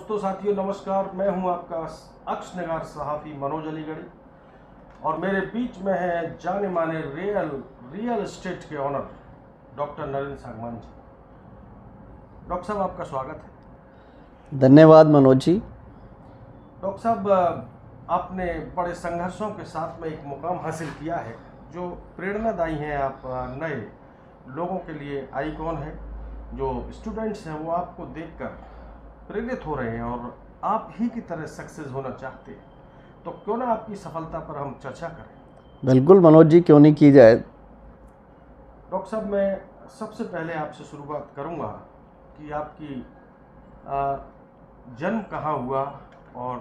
दोस्तों साथियों नमस्कार। मैं हूं आपका अक्ष नगार सहाफ़ी मनोज अलीगढ़ी और मेरे बीच में है जाने माने रियल एस्टेट के honour doctor Narendra Sangwan ji. Doctor साहब आपका स्वागत है। धन्यवाद मनोज जी। डॉक्टर साहब आपने बड़े संघर्षों के साथ में एक मुकाम हासिल किया है जो प्रेरणादायी हैं। आप नए लोगों के लिए आइकॉन है। जो स्टूडेंट्स हैं वो आपको देखकर प्रेरित हो रहे हैं और आप ही की तरह सक्सेस होना चाहते हैं। तो क्यों ना आपकी सफलता पर हम चर्चा करें। बिल्कुल मनोज जी, क्यों नहीं की जाए। डॉक्टर साहब मैं सबसे पहले आपसे शुरुआत करूंगा कि आपकी जन्म कहाँ हुआ और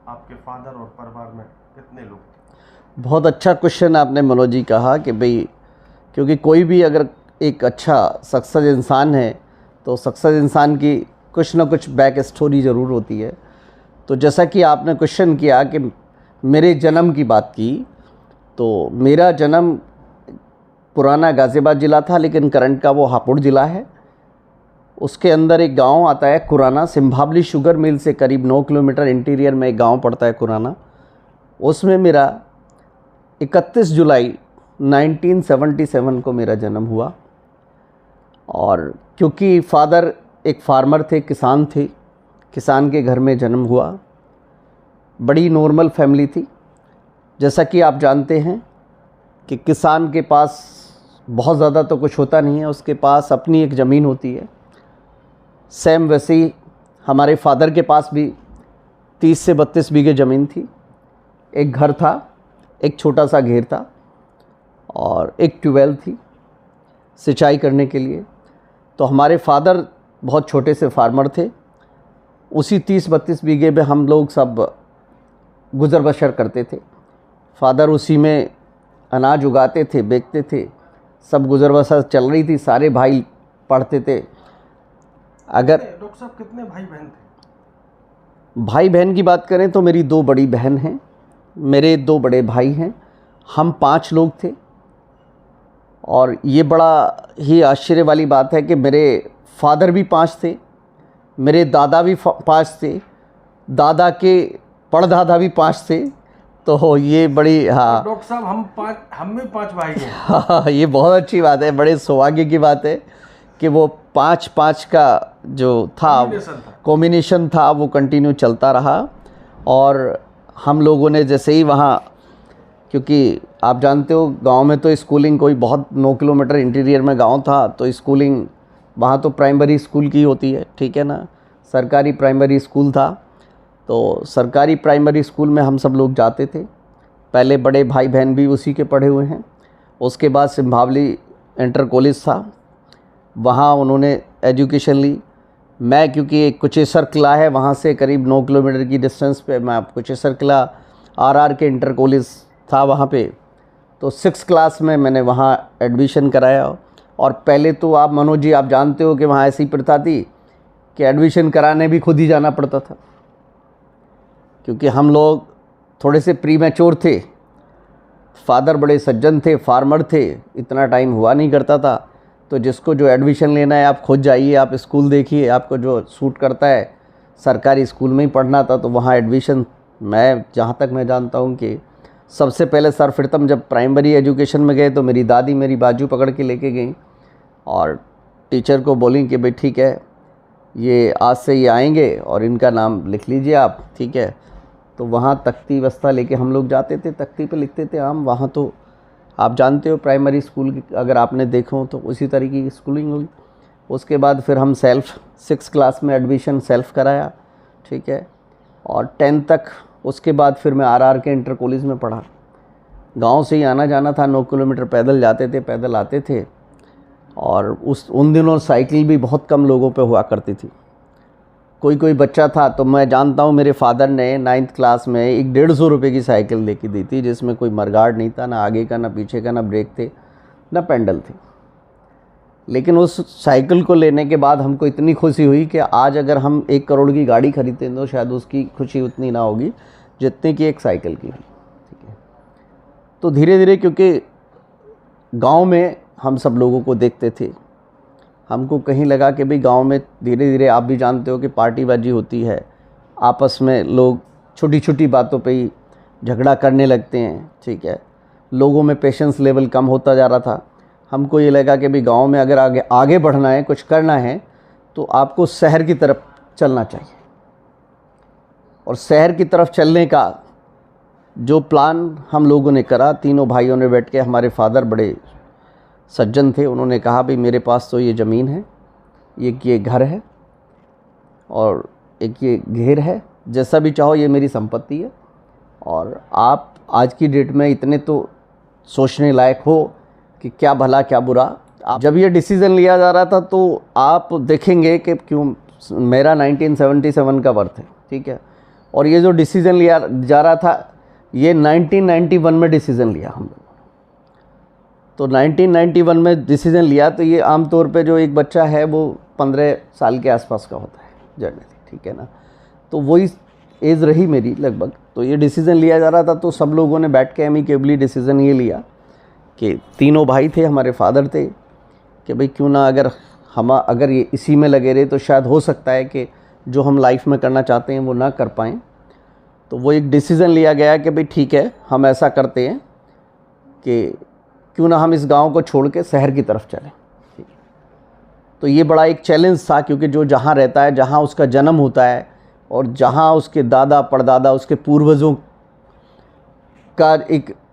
आपके फादर और परिवार में कितने लोग थे। बहुत अच्छा क्वेश्चन आपने मनोज जी कहा कि भाई, क्योंकि कोई भी अगर एक अच्छा सक्सेस इंसान है तो सक्सेस इंसान की कुछ ना कुछ बैक स्टोरी ज़रूर होती है। तो जैसा कि आपने क्वेश्चन किया कि मेरे जन्म की बात की, तो मेरा जन्म पुराना गाज़ियाबाद ज़िला था, लेकिन करंट का वो हापुड़ ज़िला है। उसके अंदर एक गांव आता है कुराना, सिम्भावली शुगर मिल से करीब 9 किलोमीटर इंटीरियर में एक गांव पड़ता है कुराना। उसमें मेरा 31 जुलाई 1977 को मेरा जन्म हुआ। और क्योंकि फादर एक फार्मर थे, किसान थे, किसान के घर में जन्म हुआ। बड़ी नॉर्मल फैमिली थी। जैसा कि आप जानते हैं कि किसान के पास बहुत ज़्यादा तो कुछ होता नहीं है, उसके पास अपनी एक ज़मीन होती है। सेम वैसे ही हमारे फादर के पास भी 30 से 32 बीघे ज़मीन थी। एक घर था, एक छोटा सा घेर था और एक ट्यूबवेल थी सिंचाई करने के लिए। तो हमारे फादर बहुत छोटे से फार्मर थे। उसी 30-32 बीघे में हम लोग सब गुज़र बसर करते थे। फादर उसी में अनाज उगाते थे, बेचते थे, सब गुज़र बसर चल रही थी। सारे भाई पढ़ते थे। अगर डॉक्टर साहब कितने भाई बहन थे। भाई बहन की बात करें तो मेरी 2 बड़ी बहन हैं, मेरे 2 बड़े भाई हैं। हम 5 लोग थे। और ये बड़ा ही आश्चर्य वाली बात है कि मेरे फादर भी 5 थे, मेरे दादा भी 5 थे, दादा के परदादा भी 5 थे। तो ये बड़ी डॉक्टर साहब हम भी 5 भाई हैं। हाँ, ये बहुत अच्छी बात है। बड़े सौभाग्य की बात है कि वो 5-5 का जो था कॉम्बिनेशन था वो कंटिन्यू चलता रहा। और हम लोगों ने जैसे ही वहाँ, क्योंकि आप जानते हो गांव में तो स्कूलिंग कोई बहुत 9 किलोमीटर इंटीरियर में गांव था, तो स्कूलिंग वहाँ तो प्राइमरी स्कूल की होती है, ठीक है ना। सरकारी प्राइमरी स्कूल था। तो सरकारी प्राइमरी स्कूल में हम सब लोग जाते थे। पहले बड़े भाई बहन भी उसी के पढ़े हुए हैं। उसके बाद सिम्भावली इंटर कॉलेज था, वहाँ उन्होंने एजुकेशन ली। मैं क्योंकि एक कुचेसर किला है, वहाँ से करीब 9 किलोमीटर की डिस्टेंस पे मैं कुचेसर किला आरआर के इंटर कॉलेज था वहाँ पे। तो 6 क्लास में मैंने वहाँ एडमिशन कराया। और पहले तो आप मनोज जी आप जानते हो कि वहाँ ऐसी प्रथा थी कि एडमिशन कराने भी खुद ही जाना पड़ता था, क्योंकि हम लोग थोड़े से प्री मैच्योर थे। फादर बड़े सज्जन थे, फार्मर थे, इतना टाइम हुआ नहीं करता था। तो जिसको जो एडमिशन लेना है आप खुद जाइए, आप स्कूल देखिए, आपको जो सूट करता है। सरकारी स्कूल में ही पढ़ना था तो वहाँ एडमिशन, मैं जहाँ तक मैं जानता हूँ कि सबसे पहले सर्वप्रथम जब प्राइमरी एजुकेशन में गए तो मेरी दादी मेरी बाजू पकड़ के लेके गई और टीचर को बोली कि भाई ठीक है, ये आज से ये आएंगे और इनका नाम लिख लीजिए आप, ठीक है। तो वहाँ तख्ती बस्ता लेके हम लोग जाते थे, तख्ती पे लिखते थे आम। वहाँ तो आप जानते हो प्राइमरी स्कूल की अगर आपने देखो तो उसी तरीके की स्कूलिंग हुई। उसके बाद फिर हम सेल्फ़ 6 क्लास में एडमिशन सेल्फ़ कराया, ठीक है। और 10 तक उसके बाद फिर मैं आरआर के इंटर कॉलेज में पढ़ा। गांव से ही आना जाना था, 9 किलोमीटर पैदल जाते थे, पैदल आते थे। और उन दिनों साइकिल भी बहुत कम लोगों पे हुआ करती थी। कोई बच्चा था, तो मैं जानता हूँ मेरे फादर ने 9th क्लास में एक 150 रुपये की साइकिल लेके दी थी, जिसमें कोई मरगार्ड नहीं था, ना आगे का, ना पीछे का, ना ब्रेक थे, ना पेंडल थे। लेकिन उस साइकिल को लेने के बाद हमको इतनी खुशी हुई कि आज अगर हम 1 करोड़ की गाड़ी खरीदते हैं तो शायद उसकी खुशी उतनी ना होगी जितनी कि एक साइकिल की हुई, ठीक है। तो धीरे धीरे, क्योंकि गांव में हम सब लोगों को देखते थे, हमको कहीं लगा कि भाई गांव में धीरे धीरे, आप भी जानते हो कि पार्टीबाजी होती है, आपस में लोग छोटी छोटी बातों पे ही झगड़ा करने लगते हैं, ठीक है। लोगों में पेशेंस लेवल कम होता जा रहा था। हमको ये लगा कि भाई गांव में अगर आगे बढ़ना है, कुछ करना है, तो आपको शहर की तरफ चलना चाहिए। और शहर की तरफ चलने का जो प्लान हम लोगों ने करा, तीनों भाइयों ने बैठ के, हमारे फादर बड़े सज्जन थे, उन्होंने कहा भाई मेरे पास तो ये ज़मीन है, ये घर है और एक ये घेर है, जैसा भी चाहो ये मेरी संपत्ति है, और आप आज की डेट में इतने तो सोचने लायक हो कि क्या भला क्या बुरा। जब ये डिसीज़न लिया जा रहा था तो आप देखेंगे कि क्यों, मेरा 1977 का बर्थ है, ठीक है, और ये जो डिसीज़न लिया जा रहा था ये 1991 में डिसीज़न लिया हम लोगों ने। तो 1991 में डिसीज़न लिया, तो ये आमतौर पे जो एक बच्चा है वो 15 साल के आसपास का होता है जनरली, ठीक है ना। तो वही एज रही मेरी लगभग। तो ये डिसीज़न लिया जा रहा था, तो सब लोगों ने बैठ के एमिकेबली डिसीज़न ये लिया कि तीनों भाई थे, हमारे फादर थे, कि भाई क्यों ना अगर ये इसी में लगे रहे तो शायद हो सकता है कि जो हम लाइफ में करना चाहते हैं वो ना कर पाएँ। तो वो एक डिसीज़न लिया गया कि भाई ठीक है, हम ऐसा करते हैं कि क्यों ना हम इस गांव को छोड़ के शहर की तरफ चलें, ठीक है। तो ये बड़ा एक चैलेंज था, क्योंकि जो जहाँ रहता है, जहाँ उसका जन्म होता है और जहाँ उसके दादा परदादा, उसके पूर्वजों का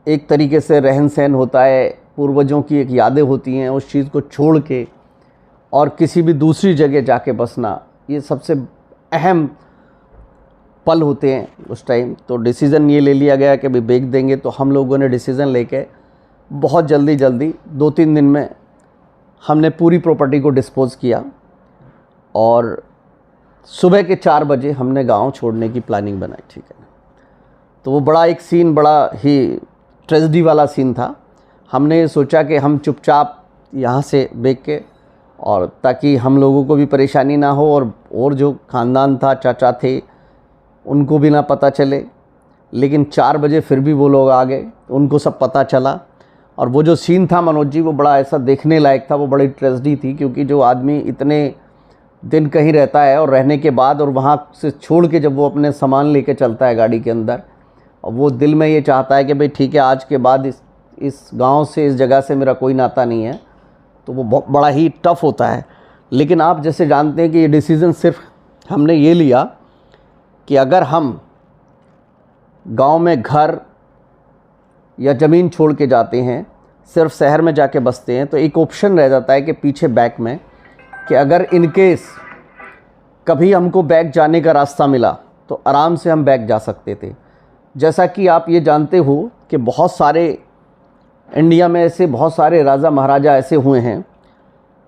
एक तरीके से रहन सहन होता है, पूर्वजों की एक यादें होती हैं, उस चीज़ को छोड़ के और किसी भी दूसरी जगह जाके बसना, ये सबसे अहम पल होते हैं उस टाइम। तो डिसीज़न ये ले लिया गया कि भाई बेच देंगे। तो हम लोगों ने डिसीज़न लेके बहुत जल्दी 2-3 दिन में हमने पूरी प्रॉपर्टी को डिस्पोज़ किया और सुबह के 4 बजे हमने गांव छोड़ने की प्लानिंग बनाई, ठीक है। तो वो बड़ा एक सीन, बड़ा ही ट्रेजेडी वाला सीन था। हमने सोचा कि हम चुपचाप यहाँ से बेच के, और ताकि हम लोगों को भी परेशानी ना हो और जो ख़ानदान था, चाचा थे, उनको भी ना पता चले। लेकिन 4 बजे फिर भी वो लोग आ गए, उनको सब पता चला। और वो जो सीन था मनोज जी, वो बड़ा ऐसा देखने लायक था, वो बड़ी ट्रेजेडी थी, क्योंकि जो आदमी इतने दिन कहीं रहता है और रहने के बाद और वहाँ से छोड़ के जब वो अपने सामान लेके चलता है गाड़ी के अंदर, और वो दिल में ये चाहता है कि भाई ठीक है, आज के बाद इस गांव से, इस जगह से मेरा कोई नाता नहीं है, तो वो बड़ा ही टफ़ होता है। लेकिन आप जैसे जानते हैं कि ये डिसीज़न सिर्फ हमने ये लिया कि अगर हम गांव में घर या ज़मीन छोड़ के जाते हैं, सिर्फ शहर में जाके बसते हैं, तो एक ऑप्शन रह जाता है कि पीछे बैक में, कि अगर इन केस कभी हमको बैक जाने का रास्ता मिला तो आराम से हम बैक जा सकते थे। जैसा कि आप ये जानते हो कि बहुत सारे इंडिया में ऐसे बहुत सारे राजा महाराजा ऐसे हुए हैं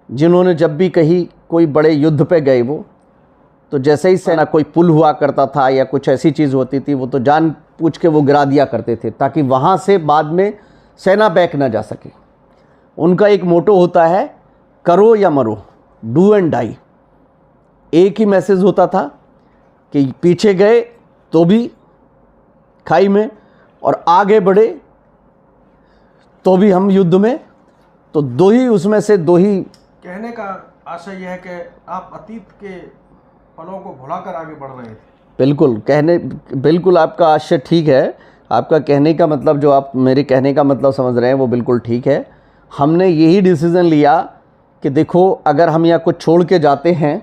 जिन्होंने जब भी कहीं कोई बड़े युद्ध पे गए, वो तो जैसे ही सेना, कोई पुल हुआ करता था या कुछ ऐसी चीज़ होती थी, वो तो जान पूछ के वो गिरा दिया करते थे, ताकि वहाँ से बाद में सेना बैक ना जा सके। उनका एक मोटो होता है, करो या मरो, डू एंड डाई। एक ही मैसेज होता था कि पीछे गए तो भी खाई में, और आगे बढ़े तो भी हम युद्ध में। तो उसमें से दो ही कहने का आशय यह है कि आप अतीत के पलों को भुलाकर आगे बढ़ रहे थे। बिल्कुल आपका आशय ठीक है। आपका कहने का मतलब, जो आप मेरे कहने का मतलब समझ रहे हैं, वो बिल्कुल ठीक है। हमने यही डिसीज़न लिया कि देखो, अगर हम यहाँ कुछ छोड़ के जाते हैं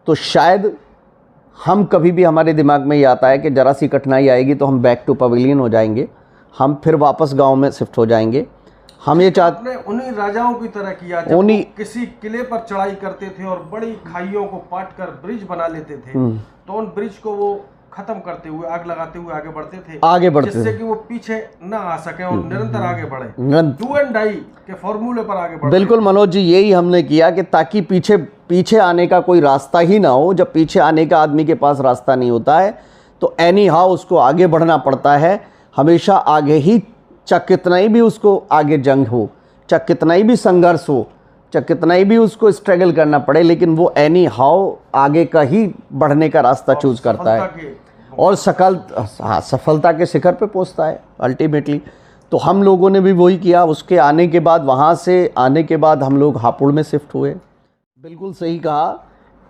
तो शायद हम कभी भी, हमारे दिमाग में ये आता है कि ज़रा सी कठिनाई आएगी तो हम बैक टू पवेलियन हो जाएंगे, हम फिर वापस गांव में शिफ्ट हो जाएंगे। हम ये चाहते हैं उन्हीं राजाओं की तरह किया, जब वो किसी किले पर चढ़ाई करते थे और बड़ी खाइयों को पाट कर ब्रिज बना लेते थे, तो उन ब्रिज को वो खत्म करते हुए, आग लगाते हुए आगे बढ़ते थे, जिससे कि वो पीछे ना आ सके और निरंतर आगे बढ़े, डू एंड डाई के फॉर्मूले पर आगे बढ़े। बिल्कुल मनोज जी, यही हमने किया कि ताकि पीछे आने का कोई रास्ता ही ना हो। जब पीछे आने का आदमी के पास रास्ता नहीं होता है तो एनी हाउ उसको आगे बढ़ना पड़ता है, हमेशा आगे ही, चाहे कितना ही भी उसको आगे जंग हो, चाहे कितना ही भी संघर्ष हो, चाहे कितना ही भी उसको स्ट्रगल करना पड़े, लेकिन वो एनी हाउ आगे का ही बढ़ने का रास्ता चूज करता है और सफलता के शिखर पे पहुंचता है अल्टीमेटली। तो हम लोगों ने भी वही किया। उसके आने के बाद, वहाँ से आने के बाद हम लोग हापुड़ में शिफ्ट हुए। बिल्कुल सही कहा,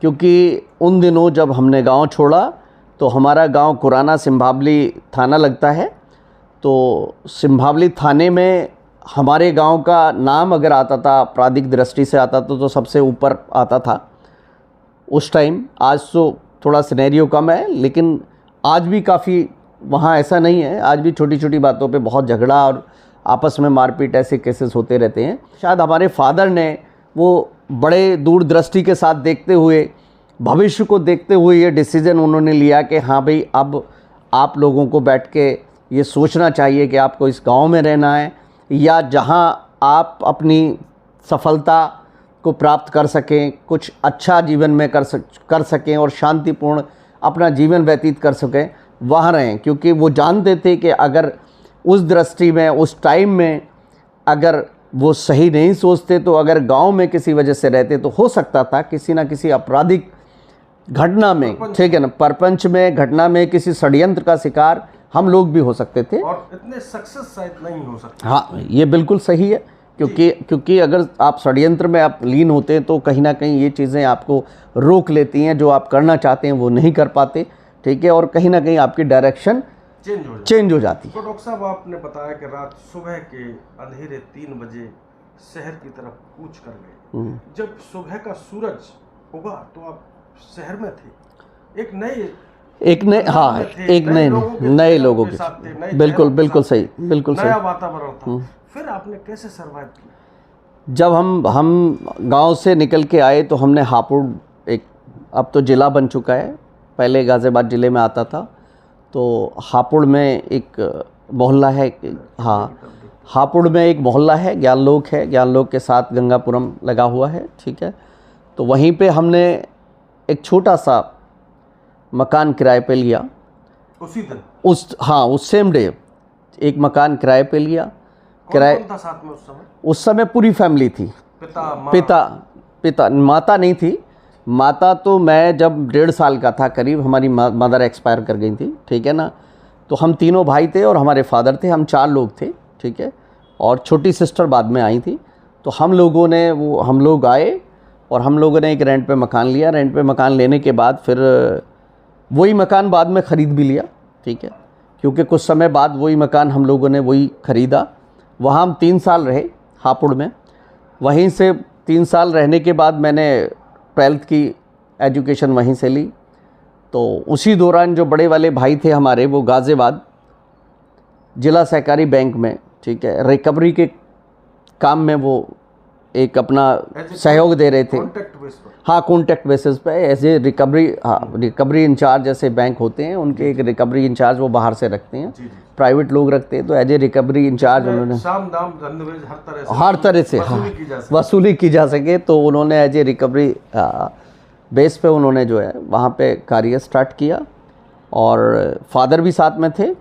क्योंकि उन दिनों जब हमने गांव छोड़ा तो हमारा गांव कुराना सिंभावली थाना लगता है। तो सिंभावली थाने में हमारे गांव का नाम अगर आता था, आपराधिक दृष्टि से आता तो सबसे ऊपर आता था उस टाइम। आज तो थोड़ा सिनेरियो कम है, लेकिन आज भी काफ़ी वहाँ ऐसा नहीं है। आज भी छोटी छोटी बातों पे बहुत झगड़ा और आपस में मारपीट ऐसे केसेस होते रहते हैं। शायद हमारे फादर ने वो बड़े दूरदृष्टि के साथ देखते हुए, भविष्य को देखते हुए ये डिसीज़न उन्होंने लिया कि हाँ भाई, अब आप लोगों को बैठ के ये सोचना चाहिए कि आपको इस गांव में रहना है या जहां आप अपनी सफलता को प्राप्त कर सकें, कुछ अच्छा जीवन में कर सकें और शांतिपूर्ण अपना जीवन व्यतीत कर सकें, वहाँ रहें। क्योंकि वो जानते थे कि अगर उस दृष्टि में, उस टाइम में अगर वो सही नहीं सोचते, तो अगर गांव में किसी वजह से रहते तो हो सकता था किसी ना किसी आपराधिक घटना में, ठीक है ना, परपंच में, घटना में, किसी षड्यंत्र का शिकार हम लोग भी हो सकते थे और इतने सक्सेस शायद नहीं हो सकते। हाँ, ये बिल्कुल सही है। क्योंकि अगर आप षड्यंत्र में आप लीन होते हैं तो कहीं ना कहीं ये चीज़ें आपको रोक लेती हैं, जो आप करना चाहते हैं वो नहीं कर पाते, ठीक है, और कहीं ना कहीं आपकी डायरेक्शन चेंज हो जाती है। तो डॉक्टर साहब, आपने बताया कि रात सुबह के अंधेरे 3 बजे शहर की तरफ कूच कर गए। जब सुबह का सूरज उगा तो आप शहर में थे, एक नए लोगों के साथ थे, बिल्कुल सही, नया वातावरण था। फिर आपने कैसे सर्वाइव किया? जब हम गांव से निकल के आए तो हमने हापुड़, एक अब तो ज़िला बन चुका है, पहले गाज़ियाबाद ज़िले में आता था, तो हापुड़ में एक मोहल्ला है, हाँ, हापुड़ में एक मोहल्ला है, ज्ञानलोक है, ज्ञानलोक के साथ गंगापुरम लगा हुआ है, ठीक है। तो वहीं पे हमने एक छोटा सा मकान किराए पे लिया उसी दिन, उस सेम डे एक मकान किराए पे लिया। कौन था साथ में उस समय पूरी फैमिली थी। पिता माता नहीं थी। माता तो मैं जब 1.5 साल का था करीब, हमारी मदर एक्सपायर कर गई थी, ठीक है ना। तो हम तीनों भाई थे और हमारे फादर थे, हम 4 लोग थे, ठीक है, और छोटी सिस्टर बाद में आई थी। तो हम लोग आए और हम लोगों ने एक रेंट पे मकान लिया। रेंट पे मकान लेने के बाद फिर वही मकान बाद में ख़रीद भी लिया, ठीक है, क्योंकि कुछ समय बाद वही मकान हम लोगों ने वही ख़रीदा। वहाँ हम 3 साल रहे हापुड़ में। वहीं से 3 साल रहने के बाद मैंने 12th की एजुकेशन वहीं से ली। तो उसी दौरान जो बड़े वाले भाई थे हमारे, वो गाज़ियाबाद जिला सहकारी बैंक में, ठीक है, रिकवरी के काम में वो एक अपना सहयोग दे रहे थे। हाँ, कॉन्टैक्ट बेसिस पे एज ए रिकवरी इंचार्ज, जैसे बैंक होते हैं उनके एक रिकवरी इंचार्ज वो बाहर से रखते हैं, प्राइवेट लोग रखते हैं। तो एज ए रिकवरी इंचार्ज उन्होंने हर तरह से वसूली की जा सके, तो उन्होंने एज ए रिकवरी बेस पे उन्होंने जो है वहाँ पे कार्य स्टार्ट किया। और फादर भी साथ में थे।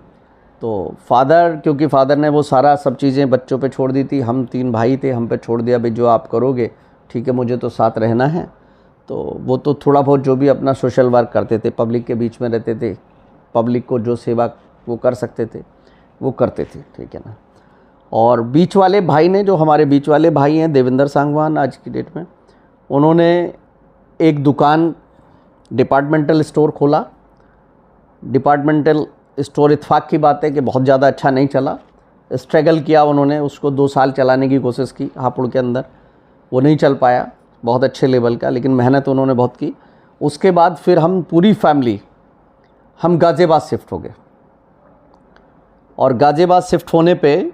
तो क्योंकि फादर ने वो सारा सब चीज़ें बच्चों पे छोड़ दी थी, हम 3 भाई थे, हम पे छोड़ दिया, भाई जो आप करोगे ठीक है, मुझे तो साथ रहना है। तो वो तो थोड़ा बहुत जो भी अपना सोशल वर्क करते थे, पब्लिक के बीच में रहते थे, पब्लिक को जो सेवा वो कर सकते थे वो करते थे, ठीक है ना। और बीच वाले भाई ने, जो हमारे बीच वाले भाई हैं देवेंद्र सांगवान आज की डेट में, उन्होंने एक दुकान डिपार्टमेंटल स्टोर खोला। डिपार्टमेंटल स्टोर इत्तेफाक की बात है कि बहुत ज़्यादा अच्छा नहीं चला, स्ट्रगल किया उन्होंने, उसको 2 साल चलाने की कोशिश की हापुड़ के अंदर, वो नहीं चल पाया बहुत अच्छे लेवल का, लेकिन मेहनत उन्होंने बहुत की। उसके बाद फिर हम पूरी फैमिली हम गाज़ियाबाद शिफ्ट हो गए। और गाज़ियाबाद शिफ्ट होने पे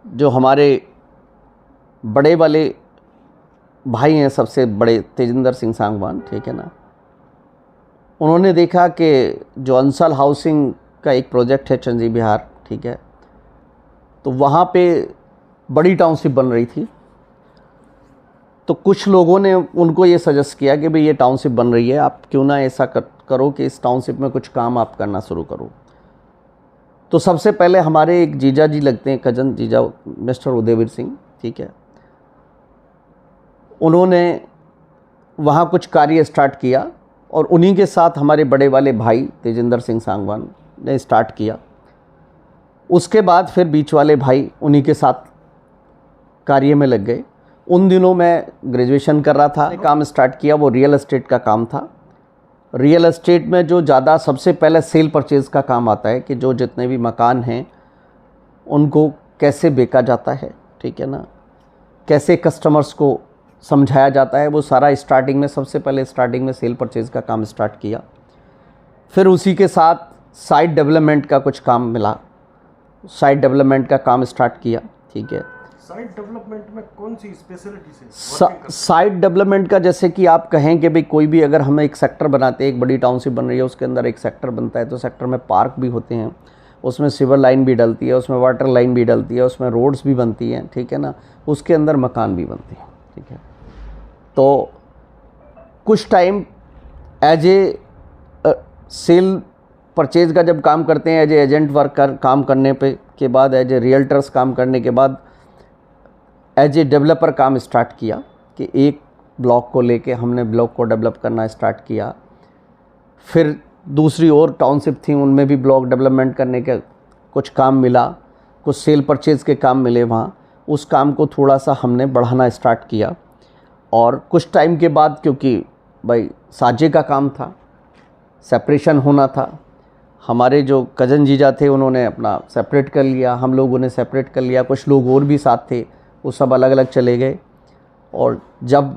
जो हमारे बड़े वाले भाई हैं, सबसे बड़े तेजिंदर सिंह सांगवान, ठीक है ना, उन्होंने देखा कि जो अंसल हाउसिंग का एक प्रोजेक्ट है चंजी बिहार, ठीक है, तो वहाँ पे बड़ी टाउनशिप बन रही थी। तो कुछ लोगों ने उनको ये सजेस्ट किया कि भाई ये टाउनशिप बन रही है, आप क्यों ना ऐसा करो कि इस टाउनशिप में कुछ काम आप करना शुरू करो। तो सबसे पहले हमारे एक जीजा जी लगते हैं, कजन जीजा, मिस्टर उदयवीर सिंह, ठीक है, उन्होंने वहाँ कुछ कार्य स्टार्ट किया और उन्हीं के साथ हमारे बड़े वाले भाई तेजिंदर सिंह सांगवान ने स्टार्ट किया। उसके बाद फिर बीच वाले भाई उन्हीं के साथ कार्य में लग गए। उन दिनों मैं ग्रेजुएशन कर रहा था, काम स्टार्ट किया, वो रियल एस्टेट का काम था। रियल एस्टेट में जो ज़्यादा सबसे पहले सेल परचेज़ का काम आता है कि जो जितने भी मकान हैं उनको कैसे बेचा जाता है, ठीक है ना, कैसे कस्टमर्स को समझाया जाता है, वो सारा स्टार्टिंग में, सबसे पहले स्टार्टिंग में सेल परचेज़ का काम स्टार्ट किया। फिर उसी के साथ साइट डेवलपमेंट का कुछ काम मिला, साइट डेवलपमेंट का काम स्टार्ट किया, ठीक है। साइट डेवलपमेंट में कौन सी स्पेशलिटी से? साइट डेवलपमेंट का जैसे कि आप कहें कि भाई कोई भी अगर हम एक सेक्टर बनाते हैं, एक बड़ी टाउनशिप बन रही है, उसके अंदर एक सेक्टर बनता है, तो सेक्टर में पार्क भी होते हैं, उसमें सिवर लाइन भी डलती है, उसमें वाटर लाइन भी डलती है, उसमें रोड्स भी बनती हैं, ठीक है ना, उसके अंदर मकान भी बनते हैं, ठीक है। तो कुछ time as a sale purchase का जब काम करते हैं, एज ए एजेंट वर्क काम करने पे के बाद, एज ए रियल्टर्स काम करने के बाद, एज ए डेवलपर काम स्टार्ट किया कि एक ब्लॉक को लेके हमने ब्लॉक को डेवलप करना स्टार्ट किया। फिर दूसरी और टाउनशिप थी, उनमें भी ब्लॉक डेवलपमेंट करने का कुछ काम मिला, कुछ सेल परचेज़ के काम मिले वहाँ, उस काम को थोड़ा सा हमने बढ़ाना स्टार्ट किया। और कुछ टाइम के बाद, क्योंकि भाई साझे का काम था, सेपरेशन होना था, हमारे जो कज़न जीजा थे उन्होंने अपना सेपरेट कर लिया, हम लोगों ने सेपरेट कर लिया, कुछ लोग और भी साथ थे, वो सब अलग अलग चले गए। और जब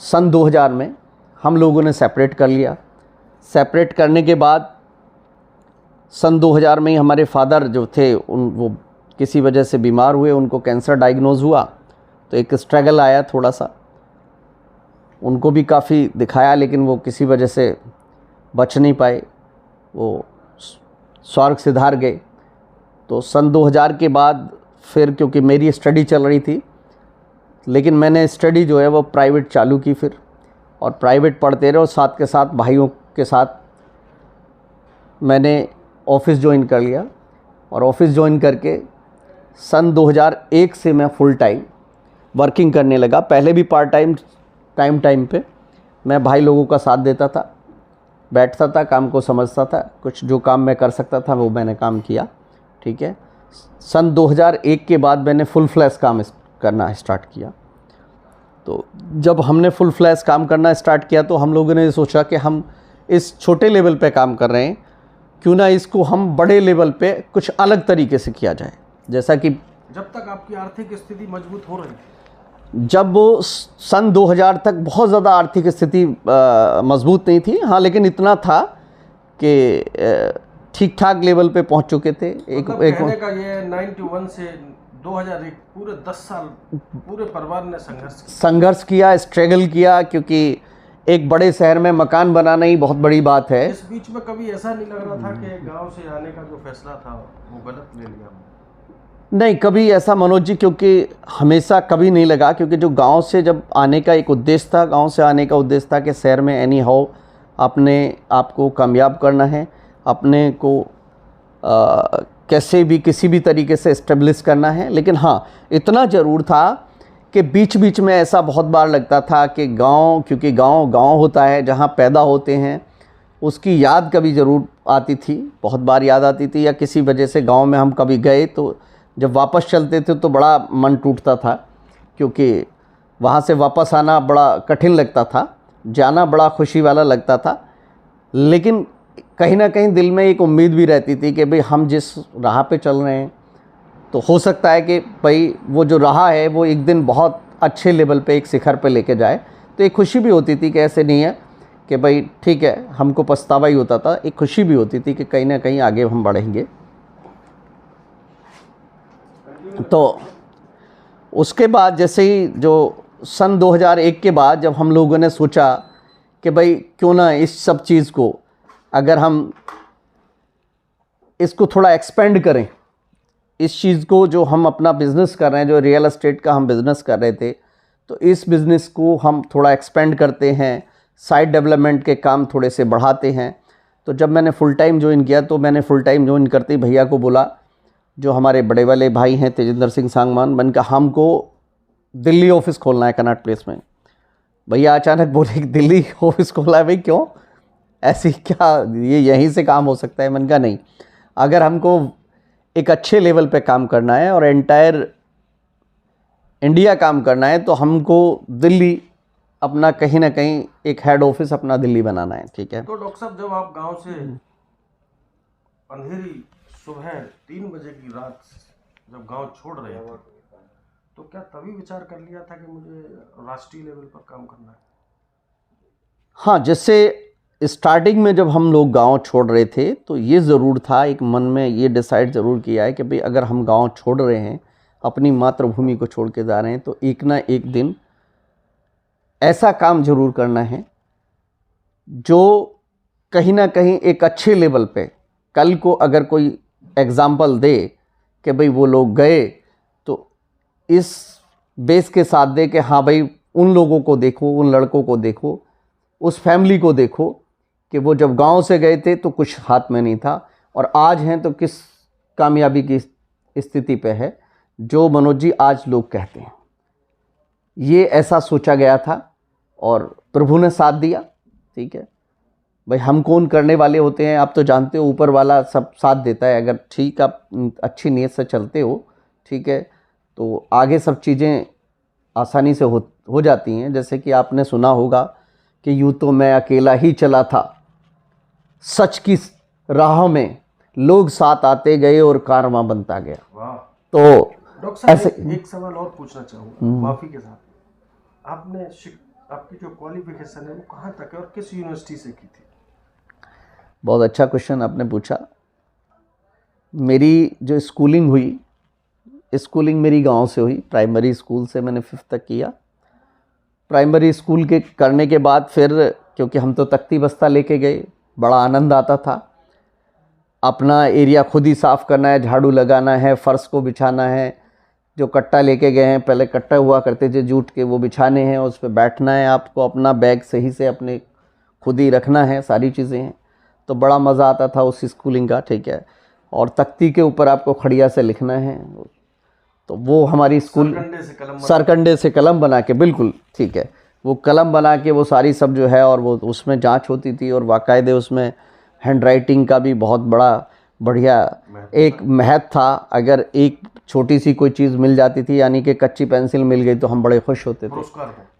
सन 2000 में हम लोगों ने सेपरेट कर लिया, सेपरेट करने के बाद सन 2000 में ही हमारे फादर जो थे वो किसी वजह से बीमार हुए, उनको कैंसर डायग्नोज हुआ, तो एक स्ट्रगल आया थोड़ा सा, उनको भी काफ़ी दिखाया, लेकिन वो किसी वजह से बच नहीं पाए, वो स्वर्ग सिधार गए। तो सन 2000 के बाद फिर, क्योंकि मेरी स्टडी चल रही थी, लेकिन मैंने स्टडी जो है वो प्राइवेट चालू की फिर, और प्राइवेट पढ़ते रहे, और साथ के साथ भाइयों के साथ मैंने ऑफिस ज्वाइन कर लिया। और ऑफिस ज्वाइन करके सन 2001 से मैं फुल टाइम वर्किंग करने लगा। पहले भी पार्ट टाइम पे मैं भाई लोगों का साथ देता था, बैठता था, काम को समझता था, कुछ जो काम मैं कर सकता था वो मैंने काम किया, ठीक है। सन 2001 के बाद मैंने फुल फ्लैश काम करना स्टार्ट किया। तो जब हमने फुल फ्लैश काम करना स्टार्ट किया तो हम लोगों ने सोचा कि हम इस छोटे लेवल पे काम कर रहे हैं, क्यों ना इसको हम बड़े लेवल पे कुछ अलग तरीके से किया जाए। जैसा कि जब तक आपकी आर्थिक स्थिति मजबूत हो रही थी, जब वो सन 2000 तक बहुत ज़्यादा आर्थिक स्थिति मजबूत नहीं थी, हाँ, लेकिन इतना था कि ठीक ठाक लेवल पे पहुंच चुके थे। मतलब कहने का ये 91 से 2001 पूरे 10 साल पूरे परिवार ने संघर्ष किया, स्ट्रगल किया, क्योंकि एक बड़े शहर में मकान बनाना ही बहुत बड़ी बात है। इस बीच में कभी ऐसा नहीं लग रहा था कि गांव से आने का जो फैसला था वो गलत ले लिया? नहीं, कभी ऐसा मनोज जी, क्योंकि हमेशा कभी नहीं लगा, क्योंकि जो गांव से जब आने का एक उद्देश्य था, गांव से आने का उद्देश्य था कि शहर में एनी हाउ अपने आप को कामयाब करना है, अपने को कैसे भी किसी भी तरीके से इस्टेब्लिश करना है। लेकिन हाँ, इतना ज़रूर था कि बीच बीच में ऐसा बहुत बार लगता था कि गांव, क्योंकि गांव होता है जहां पैदा होते हैं, उसकी याद कभी ज़रूर आती थी, बहुत बार याद आती थी। या किसी वजह से गांव में हम कभी गए तो जब वापस चलते थे तो बड़ा मन टूटता था, क्योंकि वहाँ से वापस आना बड़ा कठिन लगता था, जाना बड़ा खुशी वाला लगता था। लेकिन कहीं ना कहीं दिल में एक उम्मीद भी रहती थी कि भाई हम जिस राह पे चल रहे हैं, तो हो सकता है कि भाई वो जो राह है वो एक दिन बहुत अच्छे लेवल पे, एक शिखर पे लेके जाए। तो एक खुशी भी होती थी कि ऐसे नहीं है कि भाई ठीक है, हमको पछतावा ही होता था, एक खुशी भी होती थी कि कहीं ना कहीं आगे हम बढ़ेंगे। तो उसके बाद जैसे ही जो सन 2001 के बाद जब हम लोगों ने सोचा कि भाई क्यों ना इस सब चीज़ को, अगर हम इसको थोड़ा एक्सपेंड करें, इस चीज़ को जो हम अपना बिज़नेस कर रहे हैं, जो रियल एस्टेट का हम बिज़नेस कर रहे थे, तो इस बिज़नेस को हम थोड़ा एक्सपेंड करते हैं, साइट डेवलपमेंट के काम थोड़े से बढ़ाते हैं। तो जब मैंने फुल टाइम ज्वाइन किया, तो मैंने फुल टाइम ज्वाइन करते ही भैया को बोला, जो हमारे बड़े वाले भाई हैं तेजिंदर सिंह सांगवान, मैंने कहा हमको दिल्ली ऑफिस खोलना है कनॉट प्लेस में। भैया अचानक बोले कि दिल्ली ऑफिस खोला है, भाई क्यों, ऐसी क्या, ये यहीं से काम हो सकता है? मैंने कहा नहीं, अगर हमको एक अच्छे लेवल पे काम करना है और एंटायर इंडिया काम करना है तो हमको दिल्ली अपना कहीं ना कहीं एक हेड ऑफिस अपना दिल्ली बनाना है। ठीक है। तो डॉक्टर साहब, जब आप गांव से अंधेरी सुबह 3 बजे की रात जब गांव छोड़ रहे थे, तो क्या तभी विचार कर लिया था कि मुझे राष्ट्रीय लेवल पर काम करना है? हाँ, जैसे स्टार्टिंग में जब हम लोग गांव छोड़ रहे थे तो ये ज़रूर था, एक मन में ये डिसाइड ज़रूर किया है कि भाई अगर हम गांव छोड़ रहे हैं, अपनी मातृभूमि को छोड़ के जा रहे हैं, तो एक ना एक दिन ऐसा काम ज़रूर करना है जो कहीं ना कहीं एक अच्छे लेवल पे कल को अगर कोई एग्ज़ाम्पल दे कि भाई वो लोग गए तो इस बेस के साथ दे कि हाँ भाई उन लोगों को देखो, उन लड़कों को देखो, उस फैमिली को देखो कि वो जब गांव से गए थे तो कुछ हाथ में नहीं था और आज हैं तो किस कामयाबी की स्थिति पे है, जो मनोज जी आज लोग कहते हैं। ये ऐसा सोचा गया था और प्रभु ने साथ दिया। ठीक है भाई, हम कौन करने वाले होते हैं, आप तो जानते हो, ऊपर वाला सब साथ देता है। अगर ठीक आप अच्छी नीयत से चलते हो, ठीक है, तो आगे सब चीज़ें आसानी से हो जाती हैं। जैसे कि आपने सुना होगा कि यूँ तो मैं अकेला ही चला था, सच की राह में लोग साथ आते गए और कारवां बनता गया। वाह। तो डॉक्टर साहब, ऐसे एक सवाल और पूछना चाहूँगा माफ़ी के साथ। आपने आपकी जो क्वालिफिकेशन है वो कहाँ तक है और किस यूनिवर्सिटी से की थी? बहुत अच्छा क्वेश्चन आपने पूछा। मेरी जो स्कूलिंग हुई, स्कूलिंग मेरी गांव से हुई। प्राइमरी स्कूल से मैंने 5th तक किया। प्राइमरी स्कूल के करने के बाद फिर, क्योंकि हम तो तख्ती बस्ता लेके गए, बड़ा आनंद आता था। अपना एरिया खुद ही साफ़ करना है, झाड़ू लगाना है, फ़र्श को बिछाना है। जो कट्टा लेके गए हैं, पहले कट्टा हुआ करते थे जूट के, वो बिछाने हैं, उस पर बैठना है आपको, अपना बैग सही से अपने खुद ही रखना है, सारी चीज़ें हैं। तो बड़ा मज़ा आता था उस स्कूलिंग का। ठीक है। और तख्ती के ऊपर आपको खड़िया से लिखना है, तो वो हमारी स्कूल सरकंडे से कलम बना के, बिल्कुल ठीक है, वो कलम बना के वो सारी सब जो है, और वो उसमें जांच होती थी और बाकायदे उसमें हैंड राइटिंग का भी बहुत बड़ा बढ़िया एक महत्व था। अगर एक छोटी सी कोई चीज़ मिल जाती थी, यानी कि कच्ची पेंसिल मिल गई, तो हम बड़े खुश होते थे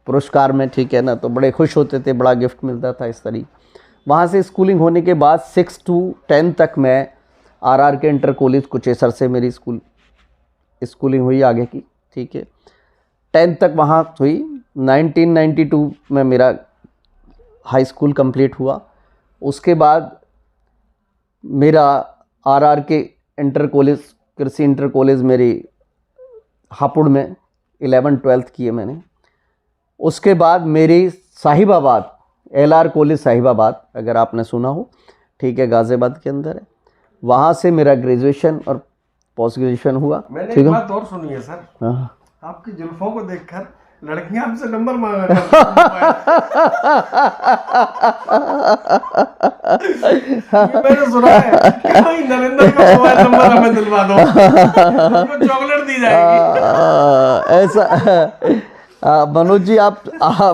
पुरस्कार में। ठीक है ना, तो बड़े खुश होते थे, बड़ा गिफ्ट मिलता था इस तरीके। वहाँ से स्कूलिंग होने के बाद 6 to 10 तक मैं आरआर के इंटर कॉलेज कुचेसर से मेरी स्कूलिंग हुई आगे की। ठीक है। 10th तक वहाँ हुई। 1992 में मेरा हाई स्कूल कंप्लीट हुआ। उसके बाद मेरा आरआर के इंटर कॉलेज, कृषि इंटर कॉलेज मेरी हापुड़ में 11th-12th किए मैंने। उसके बाद मेरी साहिबाबाद, एलआर कॉलेज साहिबाबाद, अगर आपने सुना हो, ठीक है, गाज़ियाबाद के अंदर है, वहाँ से मेरा ग्रेजुएशन और पोस्ट ग्रेजुएशन हुआ। मैंने एक बात और सुनी है सर, आपकी जुल्फों को देखकर लड़कियां आपसे नंबर मांगा ये मैंने सुना है कि भाई नरेंद्र का मोबाइल नंबर हमें दिलवा दो, उनको चॉकलेट दी जाएगी। ऐसा मनोज जी, आप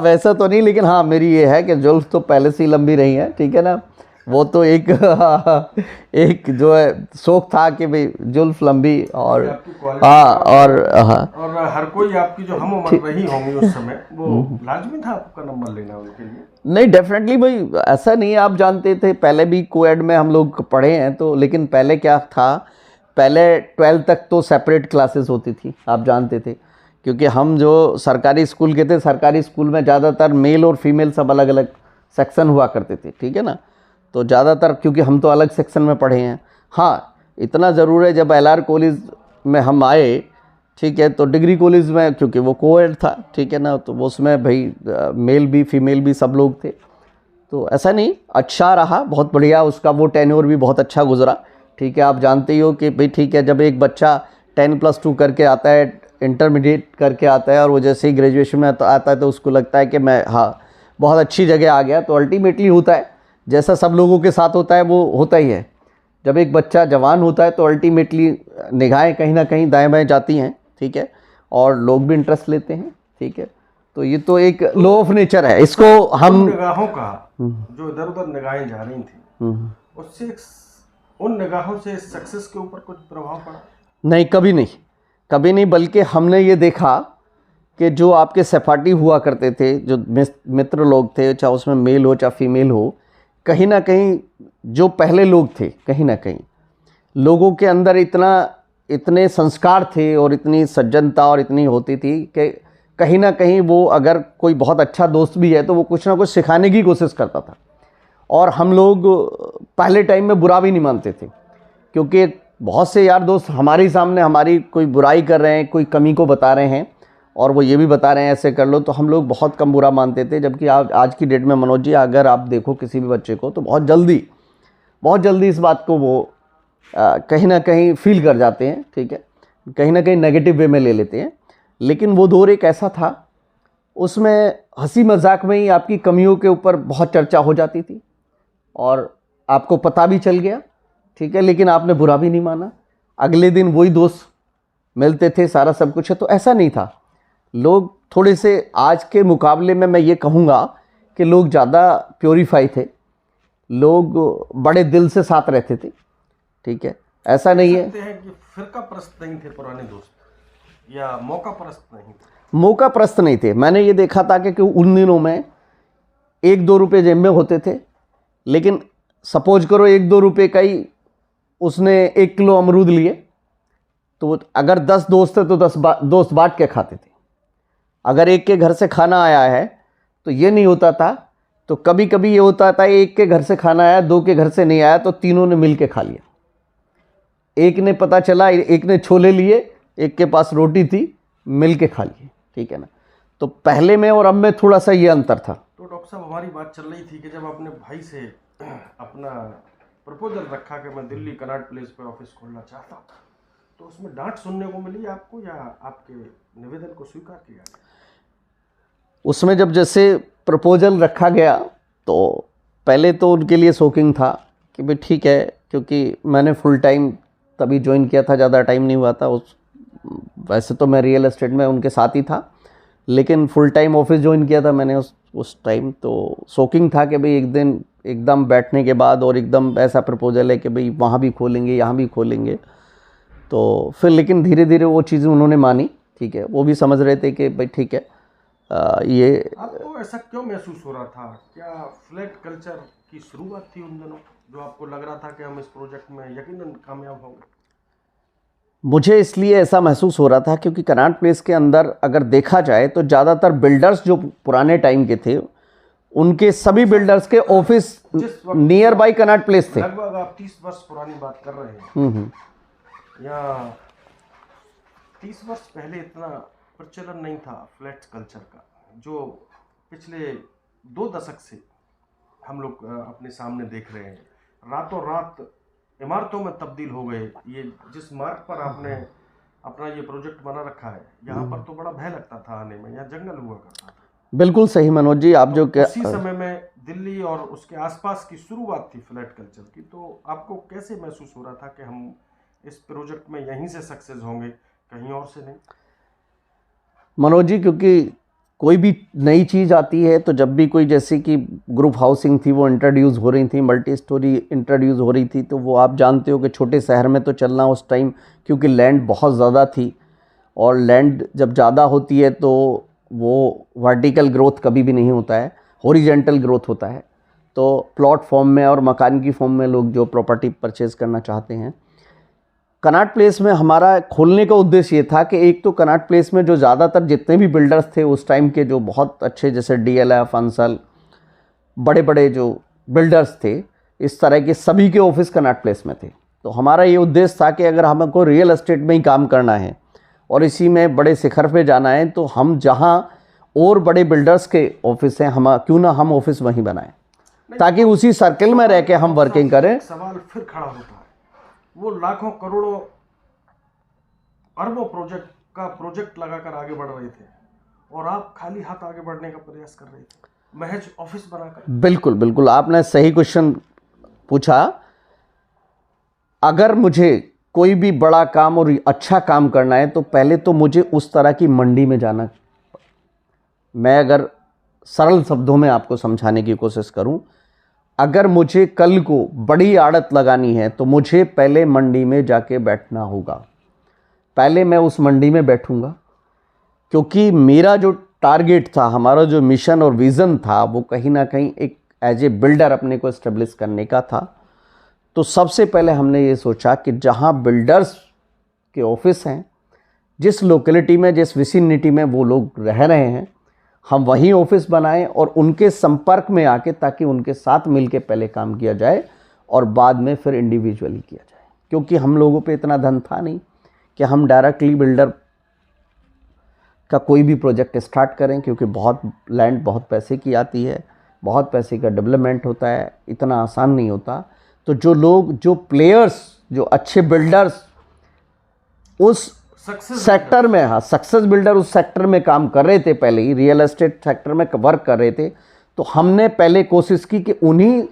वैसा तो नहीं, लेकिन हाँ मेरी ये है कि जुल्फ तो पहले से ही लंबी रही है। ठीक है ना, वो तो एक जो है शौक था कि भाई जुल्फ लंबी, और और हर कोई आपकी जो हम उम्र रही होंगी उस समय, वो लाजमी था आपका नंबर लेना उनके लिए। नहीं, डेफिनेटली भाई, ऐसा नहीं है, आप जानते थे पहले भी कोएड में हम लोग पढ़े हैं, तो लेकिन पहले क्या था, पहले 12th तक तो सेपरेट क्लासेस होती थी, आप जानते थे, क्योंकि हम जो सरकारी स्कूल के थे, सरकारी स्कूल में ज़्यादातर मेल और फीमेल सब अलग अलग सेक्शन हुआ करते थे। ठीक है ना, तो ज़्यादातर क्योंकि हम तो अलग सेक्शन में पढ़े हैं। हाँ, इतना ज़रूर है, जब एलआर कॉलेज में हम आए, ठीक है, तो डिग्री कॉलेज में क्योंकि वो कोएड था, ठीक है ना, तो वो उसमें भाई मेल भी फीमेल भी सब लोग थे, तो ऐसा नहीं, अच्छा रहा, बहुत बढ़िया, उसका वो टेन्योर भी बहुत अच्छा गुजरा। ठीक है, आप जानते ही हो कि भाई ठीक है, जब एक बच्चा 10+2 करके आता है, इंटरमीडिएट करके आता है, और वो जैसे ही ग्रेजुएशन में आता है तो उसको लगता है कि मैं हाँ बहुत अच्छी जगह आ गया, तो अल्टीमेटली होता है जैसा सब लोगों के साथ होता है वो होता ही है। जब एक बच्चा जवान होता है तो अल्टीमेटली निगाहें कहीं ना कहीं दाएं बाएं जाती हैं। ठीक है, और लोग भी इंटरेस्ट लेते हैं। ठीक है, तो ये तो एक लॉ ऑफ नेचर है, इसको हम निगाहों का जो इधर उधर निगाहें जा रही थी, उससे उन निगाहों से सक्सेस के ऊपर कुछ प्रभाव पड़ा? नहीं, कभी नहीं, कभी नहीं, बल्कि हमने ये देखा कि जो आपके सहपाठी हुआ करते थे, जो मित्र लोग थे, चाहे उसमें मेल हो चाहे फीमेल हो, कहीं ना कहीं जो पहले लोग थे, कहीं ना कहीं लोगों के अंदर इतने संस्कार थे और इतनी सज्जनता और इतनी होती थी कि कहीं ना कहीं वो अगर कोई बहुत अच्छा दोस्त भी है तो वो कुछ ना कुछ सिखाने की कोशिश करता था। और हम लोग पहले टाइम में बुरा भी नहीं मानते थे, क्योंकि बहुत से यार दोस्त हमारे सामने हमारी कोई बुराई कर रहे हैं, कोई कमी को बता रहे हैं और वो ये भी बता रहे हैं ऐसे कर लो, तो हम लोग बहुत कम बुरा मानते थे। जबकि आज की डेट में मनोज जी, अगर आप देखो किसी भी बच्चे को तो बहुत जल्दी इस बात को वो कहीं ना कहीं फील कर जाते हैं, ठीक है, कहीं ना कहीं नेगेटिव वे में ले लेते हैं। लेकिन वो दौर एक ऐसा था, उसमें हंसी मजाक में ही आपकी कमियों के ऊपर बहुत चर्चा हो जाती थी और आपको पता भी चल गया, ठीक है, लेकिन आपने बुरा भी नहीं माना। अगले दिन वही दोस्त मिलते थे, सारा सब कुछ है। तो ऐसा नहीं था, लोग थोड़े से आज के मुकाबले में मैं ये कहूँगा कि लोग ज़्यादा प्योरीफाई थे, लोग बड़े दिल से साथ रहते थे, ठीक है। ऐसा नहीं है कि फिरका परस्त नहीं थे पुराने दोस्त, या मौका परस्त नहीं थे। मौका परस्त नहीं थे। मैंने ये देखा था कि उन दिनों में 1-2 रुपये जेब में होते थे, लेकिन सपोज करो 1-2 रुपये का ही उसने 1 किलो अमरूद लिए, तो अगर 10 दोस्त थे तो 10 दोस्त बांट के खाते थे। अगर एक के घर से खाना आया है तो ये नहीं होता था, तो कभी कभी ये होता था एक के घर से खाना आया, 2 के घर से नहीं आया, तो तीनों ने मिल के खा लिया। एक ने पता चला, एक ने छोले लिए, एक के पास रोटी थी, मिल के खा लिए, ठीक है ना। तो पहले में और अब में थोड़ा सा ये अंतर था। तो डॉक्टर साहब, हमारी बात चल रही थी कि जब आपने भाई से अपना प्रपोजल रखा कि मैं दिल्ली कनॉट प्लेस पे ऑफिस खोलना चाहता हूँ, तो उसमें डांट सुनने को मिली आपको या आपके निवेदन को स्वीकार किया गया? उसमें जब जैसे प्रपोजल रखा गया तो पहले तो उनके लिए शॉकिंग था कि भाई ठीक है, क्योंकि मैंने फुल टाइम तभी ज्वाइन किया था, ज़्यादा टाइम नहीं हुआ था। वैसे तो मैं रियल एस्टेट में उनके साथ ही था, लेकिन फुल टाइम ऑफिस ज्वाइन किया था मैंने उस टाइम। तो शॉकिंग था कि भाई एक दिन एकदम बैठने के बाद और एकदम ऐसा प्रपोजल है कि भाई वहाँ भी खोलेंगे, यहाँ भी खोलेंगे। तो फिर लेकिन धीरे धीरे वो चीज़ें उन्होंने मानी, ठीक है, वो भी समझ रहे थे कि भाई ठीक है। ये आपको ऐसा क्यों महसूस हो रहा था? क्या फ्लैट कल्चर की शुरुआत थी उन दिनों, जो आपको लग रहा था कि हम इस प्रोजेक्ट में यकीनन कामयाब होंगे? मुझे इसलिए ऐसा महसूस हो रहा था क्योंकि कनॉट प्लेस के अंदर अगर देखा जाए तो ज़्यादातर बिल्डर्स जो पुराने टाइम के थे, उनके सभी बिल्डर्स के office near by Connaught place थे। लगभग आप 30 वर्ष पुरानी बात कर रहे हैं, या 30 वर्ष पहले इतना प्रचलन नहीं था फ्लैट कल्चर का, जो पिछले 2 दशक से हम लोग अपने सामने देख रहे हैं। रातों रात इमारतों में तब्दील हो गए। ये जिस मार्ग पर आपने अपना ये प्रोजेक्ट बना रखा है, यहाँ पर तो बड़ा भय लगता था आने में, यहाँ जंगल हुआ करता था। बिल्कुल सही मनोज जी, आप जो उसी समय में दिल्ली और उसके आसपास की शुरुआत थी फ्लैट कल्चर की, तो आपको कैसे महसूस हो रहा था कि हम इस प्रोजेक्ट में यहीं से सक्सेस होंगे, कहीं और से नहीं? मनोज जी, क्योंकि कोई भी नई चीज़ आती है तो जब भी कोई, जैसे कि ग्रुप हाउसिंग थी वो इंट्रोड्यूस हो रही थी, मल्टी स्टोरी इंट्रोड्यूस हो रही थी, तो वो आप जानते हो कि छोटे शहर में तो चलना उस टाइम, क्योंकि लैंड बहुत ज़्यादा थी, और लैंड जब ज़्यादा होती है तो वो वर्टिकल ग्रोथ कभी भी नहीं होता है, हॉरिजेंटल ग्रोथ होता है। तो प्लॉट फॉर्म में और मकान की फॉर्म में लोग जो प्रॉपर्टी परचेज़ करना चाहते हैं, कनॉट प्लेस में हमारा खोलने का उद्देश्य ये था कि एक तो कनॉट प्लेस में जो ज़्यादातर जितने भी बिल्डर्स थे उस टाइम के, जो बहुत अच्छे, जैसे DLF, अंसल, बड़े बड़े जो बिल्डर्स थे, इस तरह के सभी के ऑफिस कनॉट प्लेस में थे। तो हमारा ये उद्देश्य था कि अगर हमको रियल एस्टेट में ही काम करना है और इसी में बड़े शिखर पे जाना है, तो हम जहाँ और बड़े बिल्डर्स के ऑफिस हैं, हम क्यों ना हम ऑफिस वहीं बनाएं, ताकि उसी सर्कल में रह के हम वर्किंग करें। सवाल फिर खड़ा होता है, वो लाखों करोड़ों अरबों प्रोजेक्ट लगाकर आगे बढ़ रहे थे और आप खाली हाथ आगे बढ़ने का प्रयास कर रहे थे, महज ऑफिस बनाकर। बिल्कुल बिल्कुल, आपने सही क्वेश्चन पूछा। अगर मुझे कोई भी बड़ा काम और अच्छा काम करना है तो पहले तो मुझे उस तरह की मंडी में जाना। मैं अगर सरल शब्दों में आपको समझाने की कोशिश करूं, अगर मुझे कल को बड़ी आड़त लगानी है तो मुझे पहले मंडी में जाके बैठना होगा। पहले मैं उस मंडी में बैठूंगा, क्योंकि मेरा जो टारगेट था, हमारा जो मिशन और विज़न था, वो कहीं ना कहीं एक एज ए बिल्डर अपने को इस्टेब्लिश करने का था। तो सबसे पहले हमने ये सोचा कि जहाँ बिल्डर्स के ऑफिस हैं, जिस लोकेलिटी में, जिस विसिनिटी में वो लोग रह रहे हैं, हम वहीं ऑफिस बनाएं और उनके संपर्क में आके, ताकि उनके साथ मिलके पहले काम किया जाए और बाद में फिर इंडिविजुअली किया जाए। क्योंकि हम लोगों पे इतना धन था नहीं कि हम डायरेक्टली बिल्डर का कोई भी प्रोजेक्ट स्टार्ट करें, क्योंकि बहुत लैंड बहुत पैसे की आती है, बहुत पैसे का डेवलपमेंट होता है, इतना आसान नहीं होता। तो जो लोग, जो प्लेयर्स, जो अच्छे बिल्डर्स उस सेक्टर में, हाँ, सक्सेस बिल्डर उस सेक्टर में काम कर रहे थे, पहले ही रियल एस्टेट सेक्टर में वर्क कर रहे थे, तो हमने पहले कोशिश की कि उन्हीं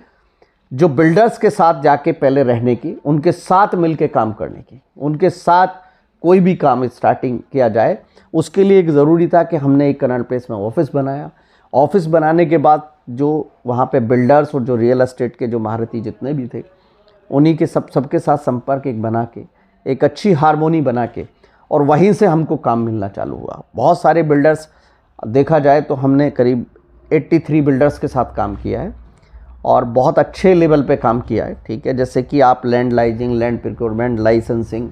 जो बिल्डर्स के साथ जाके पहले रहने की, उनके साथ मिलके काम करने की, उनके साथ कोई भी काम स्टार्टिंग किया जाए। उसके लिए एक ज़रूरी था कि हमने एक कनॉट प्लेस में ऑफिस बनाया। ऑफिस बनाने के बाद जो वहाँ पे बिल्डर्स और जो रियल एस्टेट के जो महारथी जितने भी थे, उन्हीं के सबके साथ संपर्क एक बना के, एक अच्छी हारमोनी बना के, और वहीं से हमको काम मिलना चालू हुआ। बहुत सारे बिल्डर्स, देखा जाए तो हमने करीब 83 बिल्डर्स के साथ काम किया है और बहुत अच्छे लेवल पे काम किया है, ठीक है। जैसे कि आप लैंड लाइजिंग, लैंड प्रोक्योरमेंट, लाइसेंसिंग,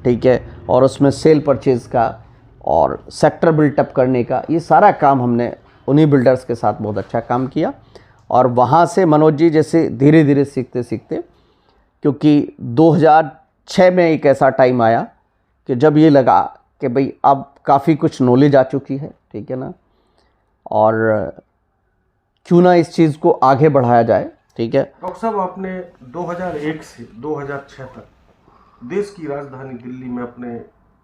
ठीक है, और उसमें सेल परचेज़ का और सेक्टर बिल्टअप करने का, ये सारा काम हमने उन्हीं बिल्डर्स के साथ बहुत अच्छा काम किया। और वहाँ से मनोज जी जैसे धीरे धीरे सीखते सीखते, क्योंकि 2006 में एक ऐसा टाइम आया कि जब ये लगा कि भाई अब काफ़ी कुछ नॉलेज आ चुकी है, ठीक है ना, और क्यों ना इस चीज़ को आगे बढ़ाया जाए, ठीक है। डॉक्टर साहब, आपने 2001 से 2006 तक देश की राजधानी दिल्ली में अपने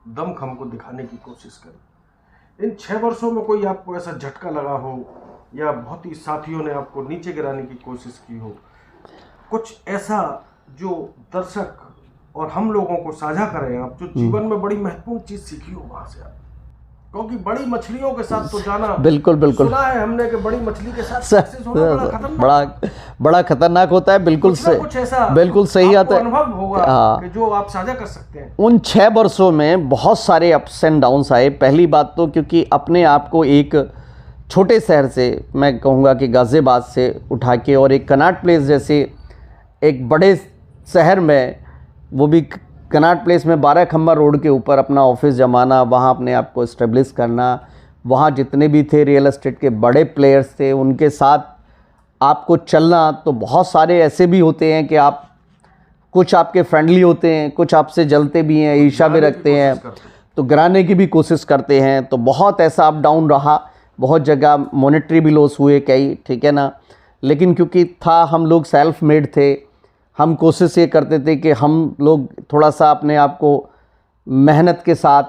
दमखम को दिखाने की कोशिश करी। इन 6 वर्षों में कोई आपको ऐसा झटका लगा हो या बहुत ही साथियों ने आपको नीचे गिराने की कोशिश की हो, कुछ ऐसा जो दर्शक और हम लोगों को साझा करें आप, जो जीवन में बड़ी महत्वपूर्ण चीज सीखी हो वहां से आप? क्योंकि बड़ी मछलियों के साथ तो जाना, बिल्कुल बिल्कुल सुना है हमने कि बड़ी मछली के साथ सक्सेस होना बड़ा खतरनाक होता है। बिल्कुल कुछ ऐसा बिल्कुल सही आता है, अनुभव होगा कि जो आप साझा कर सकते हैं। उन 6 वर्षों में बहुत सारे अप्स एंड डाउन्स आए। पहली बात तो क्योंकि अपने आप को एक छोटे शहर से, मैं कहूँगा कि गाज़ियाबाद से उठा के, और एक कनॉट प्लेस जैसे एक बड़े शहर में, वो भी कनॉट प्लेस में 12 खम्बा रोड के ऊपर अपना ऑफिस जमाना, वहाँ अपने आप को इस्टेब्लिश करना, वहाँ जितने भी थे रियल एस्टेट के बड़े प्लेयर्स थे, उनके साथ आपको चलना। तो बहुत सारे ऐसे भी होते हैं कि आप, कुछ आपके फ्रेंडली होते हैं, कुछ आपसे जलते भी हैं, ईर्ष्या भी रखते हैं, तो गिराने की भी कोशिश करते हैं। तो बहुत ऐसा अप डाउन रहा, बहुत जगह मॉनेटरी भी लॉस हुए कई, ठीक है ना। लेकिन क्योंकि था, हम लोग सेल्फ मेड थे, हम कोशिश ये करते थे कि हम लोग थोड़ा सा अपने आप को मेहनत के साथ,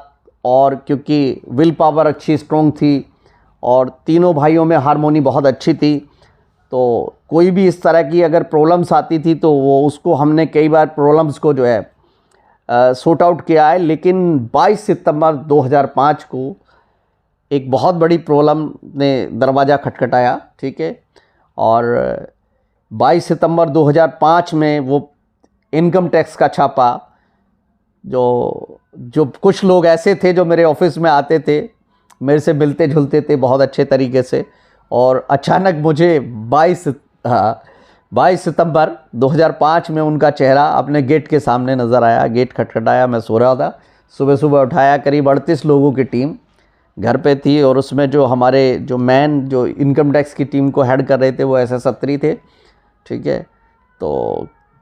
और क्योंकि विल पावर अच्छी स्ट्रॉन्ग थी और तीनों भाइयों में हारमोनी बहुत अच्छी थी, तो कोई भी इस तरह की अगर प्रॉब्लम्स आती थी तो वो, उसको हमने कई बार प्रॉब्लम्स को जो है सॉर्ट आउट किया है। लेकिन 22 सितंबर 2005 को एक बहुत बड़ी प्रॉब्लम ने दरवाज़ा खटखटाया, ठीक है। और 22 सितंबर 2005 में वो इनकम टैक्स का छापा, जो कुछ लोग ऐसे थे जो मेरे ऑफिस में आते थे, मेरे से मिलते जुलते थे बहुत अच्छे तरीके से, और अचानक मुझे 22 सितंबर 2005 में उनका चेहरा अपने गेट के सामने नज़र आया। गेट खटखटाया, मैं सो रहा था, सुबह सुबह उठाया, करीब 38 लोगों की टीम घर पे थी, और उसमें जो हमारे जो इनकम टैक्स की टीम को हेड कर रहे थे वो SS अत्री थे, ठीक है। तो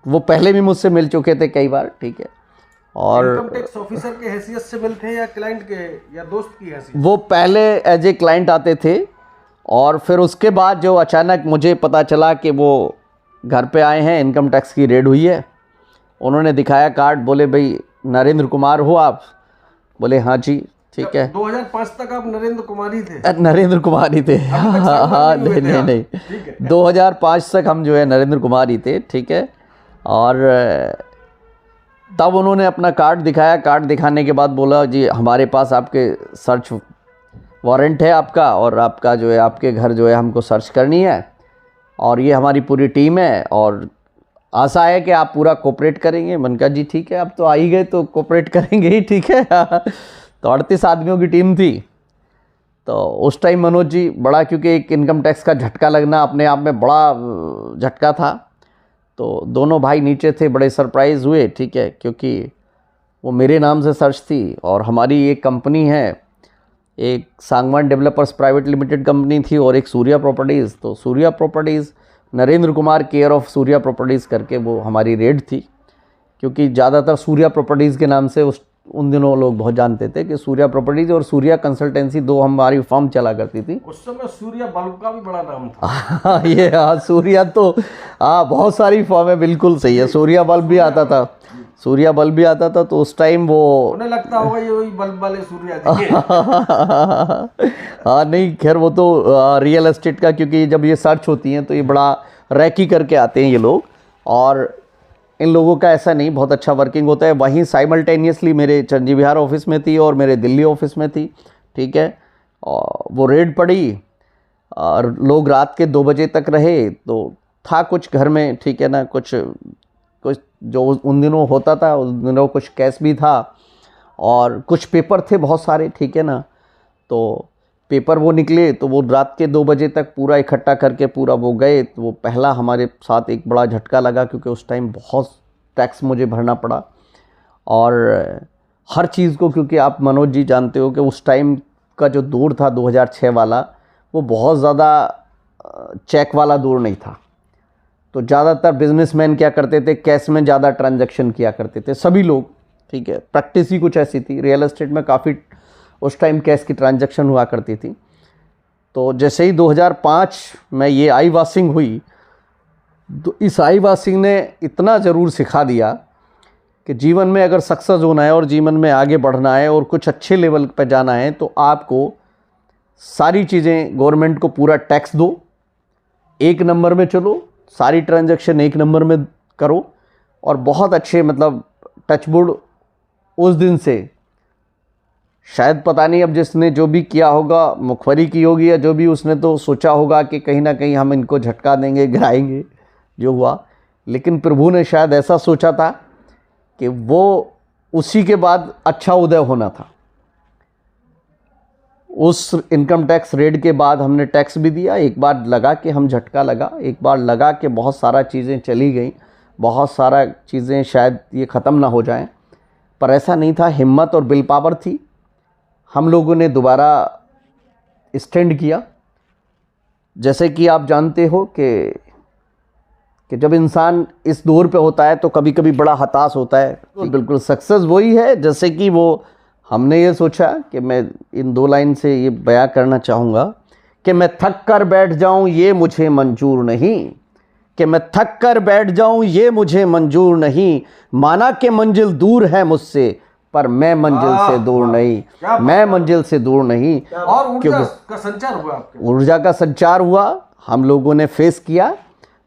वो पहले भी मुझसे मिल चुके थे कई बार, ठीक है। और इनकम टैक्स ऑफिसर के हैसियत से मिलते हैं या क्लाइंट के या दोस्त की हैसियत? वो पहले एज ए क्लाइंट आते थे, और फिर उसके बाद जो अचानक मुझे पता चला कि वो घर पे आए हैं, इनकम टैक्स की रेड हुई है, उन्होंने दिखाया कार्ड, बोले भाई नरेंद्र कुमार हो आप? बोले हाँ जी, ठीक है। 2005 तक आप नरेंद्र कुमार ही थे? नरेंद्र कुमार ही थे, हाँ नहीं 2005 तक हम जो है नरेंद्र कुमार ही थे, ठीक है। और तब उन्होंने अपना कार्ड दिखाया। कार्ड दिखाने के बाद बोला जी हमारे पास आपके सर्च वारंट है आपका, और आपका जो है, आपके घर जो है हमको सर्च करनी है, और ये हमारी पूरी टीम है, और आशा है कि आप पूरा कोऑपरेट करेंगे। मैंने कहा जी ठीक है, आप तो आ ही गए तो कोऑपरेट करेंगे ही, ठीक है। तो 38 आदमियों की टीम थी, तो उस टाइम मनोज जी बड़ा, क्योंकि एक इनकम टैक्स का झटका लगना अपने आप में बड़ा झटका था, तो दोनों भाई नीचे थे, बड़े सरप्राइज़ हुए, ठीक है, क्योंकि वो मेरे नाम से सर्च थी। और हमारी एक कंपनी है, एक Sangwan developers private limited company थी और एक सूर्या प्रॉपर्टीज़। तो Surya properties, Narendra Kumar care of Surya properties करके वो हमारी रेड थी, क्योंकि ज़्यादातर सूर्या प्रॉपर्टीज़ के नाम से उन दिनों लोग बहुत जानते थे कि सूर्या प्रॉपर्टीज़ और सूर्या कंसल्टेंसी दो हमारी फर्म चला करती थी। उस समय सूर्या बल्ब का भी बड़ा नाम था। हाँ, सूर्या तो बहुत सारी फर्म है, बिल्कुल सही है, सूर्या बल्ब भी आता था, सूर्या बल्ब भी आता था। तो उस टाइम वो उन्हें लगता होगा ये वही बल्ब वाले सूर्या जी हैं। हाँ नहीं, खैर वो तो रियल एस्टेट का, क्योंकि जब ये सर्च होती हैं तो ये बड़ा रैकी करके आते हैं ये लोग, और इन लोगों का ऐसा नहीं, बहुत अच्छा वर्किंग होता है। वहीं साइमल्टेनियसली मेरे चंडी विहार ऑफिस में थी और मेरे दिल्ली ऑफिस में थी, ठीक है। और वो रेड पड़ी और लोग रात के 2 बजे तक रहे, तो था कुछ घर में, ठीक है ना, कुछ जो उन दिनों होता था, उन दिनों कुछ कैश भी था और कुछ पेपर थे बहुत सारे, ठीक है ना। तो पेपर वो निकले, तो वो रात के 2 बजे तक पूरा इकट्ठा करके पूरा वो गए। तो वो पहला हमारे साथ एक बड़ा झटका लगा, क्योंकि उस टाइम बहुत टैक्स मुझे भरना पड़ा और हर चीज़ को, क्योंकि आप मनोज जी जानते हो कि उस टाइम का जो दौर था 2006 वाला, वो बहुत ज़्यादा चेक वाला दौर नहीं था। तो ज़्यादातर बिजनेसमैन क्या करते थे, कैश में ज़्यादा ट्रांजैक्शन किया करते थे सभी लोग, ठीक है। प्रैक्टिस ही कुछ ऐसी थी, रियल एस्टेट में काफ़ी उस टाइम कैश की ट्रांजैक्शन हुआ करती थी। तो जैसे ही 2005 में ये आई वाशिंग हुई, तो इस आई वाशिंग ने इतना ज़रूर सिखा दिया कि जीवन में अगर सक्सेस होना है और जीवन में आगे बढ़ना है और कुछ अच्छे लेवल पर जाना है, तो आपको सारी चीज़ें, गवर्नमेंट को पूरा टैक्स दो, 1 नंबर में चलो, सारी ट्रांजैक्शन 1 नंबर में करो, और बहुत अच्छे, मतलब टचवुड उस दिन से शायद पता नहीं अब जिसने जो भी किया होगा, मुखबरी की होगी या जो भी, उसने तो सोचा होगा कि कहीं ना कहीं हम इनको झटका देंगे, गिराएंगे, जो हुआ। लेकिन प्रभु ने शायद ऐसा सोचा था कि वो उसी के बाद अच्छा उदय होना था। उस इनकम टैक्स रेड के बाद हमने टैक्स भी दिया। एक बार लगा कि हम झटका लगा, एक बार लगा कि बहुत सारा चीज़ें चली गई, बहुत सारा चीज़ें शायद ये ख़त्म ना हो जाएं, पर ऐसा नहीं था। हिम्मत और विल पावर थी। हम लोगों ने दोबारा स्टैंड किया। जैसे कि आप जानते हो कि जब इंसान इस दौर पे होता है तो कभी कभी बड़ा हताश होता है। तो बिल्कुल सक्सेस वही है, जैसे कि वो हमने ये सोचा कि मैं इन 2 लाइन से ये बयां करना चाहूँगा कि मैं थक कर बैठ जाऊँ ये मुझे मंजूर नहीं, कि मैं थक कर बैठ जाऊँ ये मुझे मंजूर नहीं, माना कि मंजिल दूर है मुझसे पर मैं मंजिल से दूर नहीं, मैं मंजिल से दूर नहीं। और ऊर्जा का संचार हुआ, आपके ऊर्जा का संचार हुआ, हम लोगों ने फेस किया।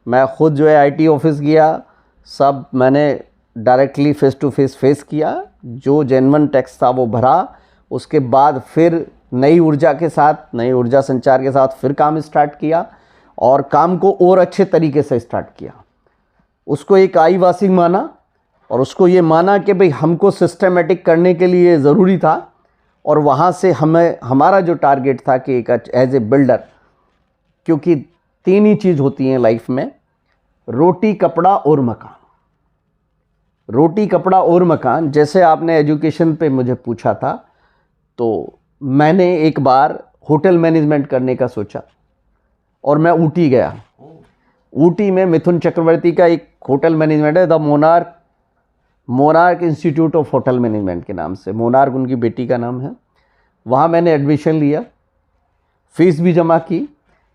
मैं खुद जो है आईटी ऑफिस गया, सब मैंने डायरेक्टली फेस टू फेस किया, जो जेन्युइन टैक्स था वो भरा। उसके बाद फिर नई ऊर्जा के साथ, नई ऊर्जा संचार के साथ फिर काम स्टार्ट किया और काम को और अच्छे तरीके से स्टार्ट किया। उसको एक आई वाशिंग माना और उसको ये माना कि भाई हमको सिस्टमेटिक करने के लिए ज़रूरी था। और वहाँ से हमें, हमारा जो टारगेट था कि एक एज ए बिल्डर, क्योंकि 3 ही चीज़ होती हैं लाइफ में, रोटी, कपड़ा और मकान। रोटी, कपड़ा और मकान। जैसे आपने एजुकेशन पे मुझे पूछा था, तो मैंने एक बार होटल मैनेजमेंट करने का सोचा और मैं ऊटी गया। ऊटी में मिथुन चक्रवर्ती का एक होटल मैनेजमेंट है, the monarch institute of hotel management के नाम से, मोनार्क उनकी बेटी का नाम है। वहाँ मैंने एडमिशन लिया, फीस भी जमा की,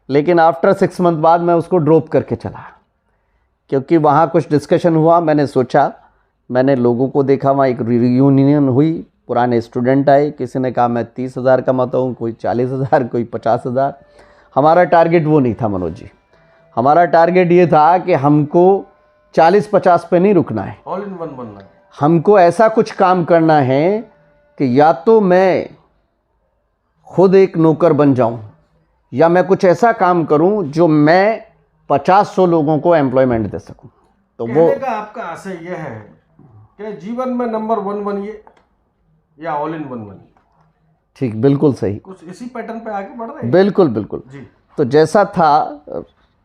लेकिन आफ्टर 6 मंथ बाद मैं उसको ड्रॉप करके चला, क्योंकि वहाँ कुछ डिस्कशन हुआ। मैंने सोचा, मैंने लोगों को देखा, वहाँ एक रियूनियन हुई, पुराने स्टूडेंट आए, किसी ने कहा मैं 30,000 कमाता हूँ, कोई 40,000, कोई 50,000। हमारा टारगेट वो नहीं था मनोज जी। हमारा टारगेट ये था कि हमको 40-50 पे नहीं रुकना है, ऑल इन वन बनना है। हमको ऐसा कुछ काम करना है कि या तो मैं खुद एक नौकर बन जाऊं, या मैं कुछ ऐसा काम करूं जो मैं 50-100 लोगों को एम्प्लॉयमेंट दे सकूं। तो वो का आपका आशय यह है कि जीवन में नंबर 1 बनिए या ऑल इन वन बनिए। ठीक, बिल्कुल सही, कुछ इसी पैटर्न पे आगे बढ़ रहे हैं। बिल्कुल बिल्कुल जी। तो जैसा था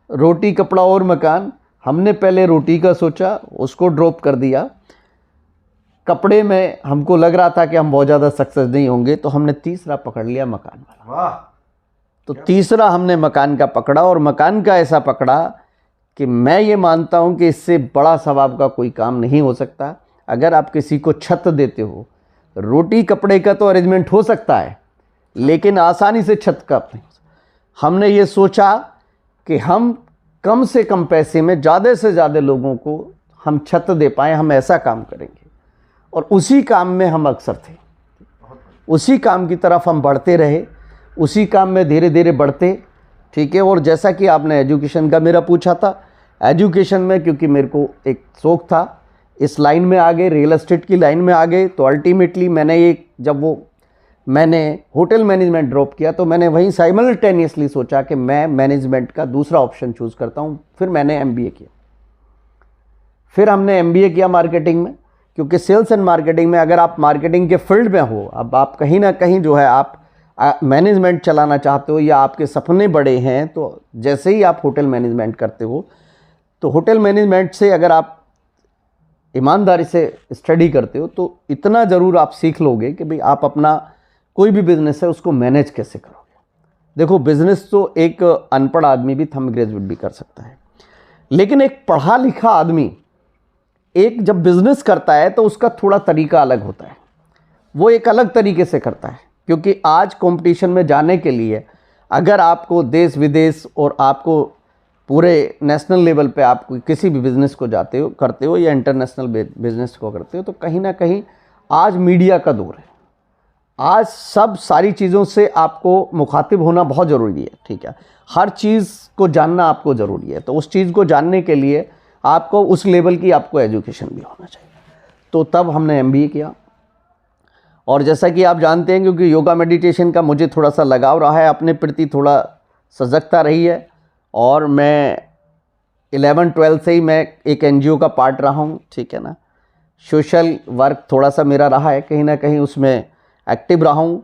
रोटी कपड़ा और मकान, हमने पहले रोटी का सोचा, उसको ड्रॉप कर दिया। कपड़े में हमको लग रहा था कि हम बहुत ज़्यादा सक्सेस नहीं होंगे, तो हमने तीसरा पकड़ लिया मकान वाला। वाह। तो तीसरा हमने मकान का पकड़ा, और मकान का ऐसा पकड़ा कि मैं ये मानता हूँ कि इससे बड़ा सवाब का कोई काम नहीं हो सकता। अगर आप किसी को छत देते हो, रोटी कपड़े का तो अरेंजमेंट हो सकता है, लेकिन आसानी से छत का नहीं। हमने ये सोचा कि हम कम से कम पैसे में ज़्यादा से ज़्यादा लोगों को हम छत दे पाएँ, हम ऐसा काम करेंगे। और उसी काम में हम अक्सर थे, उसी काम की तरफ हम बढ़ते रहे, उसी काम में धीरे धीरे बढ़ते, ठीक है। और जैसा कि आपने एजुकेशन का मेरा पूछा था, एजुकेशन में क्योंकि मेरे को एक शौक़ था, इस लाइन में आ गए, रियल एस्टेट की लाइन में आ गए। तो अल्टीमेटली मैंने होटल मैनेजमेंट ड्रॉप किया, तो मैंने वहीं साइमल्टेनियसली सोचा कि मैं मैनेजमेंट का दूसरा ऑप्शन चूज़ करता हूँ। फिर मैंने MBA किया, फिर हमने MBA किया मार्केटिंग में, क्योंकि सेल्स एंड मार्केटिंग में अगर आप मार्केटिंग के फील्ड में हो, अब आप कहीं ना कहीं जो है आप मैनेजमेंट चलाना चाहते हो या आपके सपने बड़े हैं, तो जैसे ही आप होटल मैनेजमेंट करते हो, तो होटल मैनेजमेंट से अगर आप ईमानदारी से स्टडी करते हो तो इतना ज़रूर आप सीख लोगे कि भाई आप अपना कोई भी बिज़नेस है उसको मैनेज कैसे करोगे। देखो, बिज़नेस तो एक अनपढ़ आदमी भी थंब ग्रेजुएट भी कर सकता है, लेकिन एक पढ़ा लिखा आदमी एक जब बिज़नेस करता है तो उसका थोड़ा तरीका अलग होता है, वो एक अलग तरीके से करता है। क्योंकि आज कंपटीशन में जाने के लिए अगर आपको देश विदेश और आपको पूरे नेशनल लेवल पे आप किसी भी बिज़नेस को करते हो या इंटरनेशनल बिज़नेस को करते हो, तो कहीं ना कहीं आज मीडिया का दौर है। आज सब सारी चीज़ों से आपको मुखातिब होना बहुत ज़रूरी है, ठीक है। हर चीज़ को जानना आपको ज़रूरी है, तो उस चीज़ को जानने के लिए आपको उस लेवल की आपको एजुकेशन भी होना चाहिए। तो तब हमने MBA किया, और जैसा कि आप जानते हैं, क्योंकि योगा मेडिटेशन का मुझे थोड़ा सा लगाव रहा है, अपने प्रति थोड़ा सजगता रही है, और मैं 11-12 से ही मैं एक NGO का पार्ट रहा हूँ, ठीक है ना। सोशल वर्क थोड़ा सा मेरा रहा है, कहीं ना कहीं उसमें एक्टिव रहा हूँ।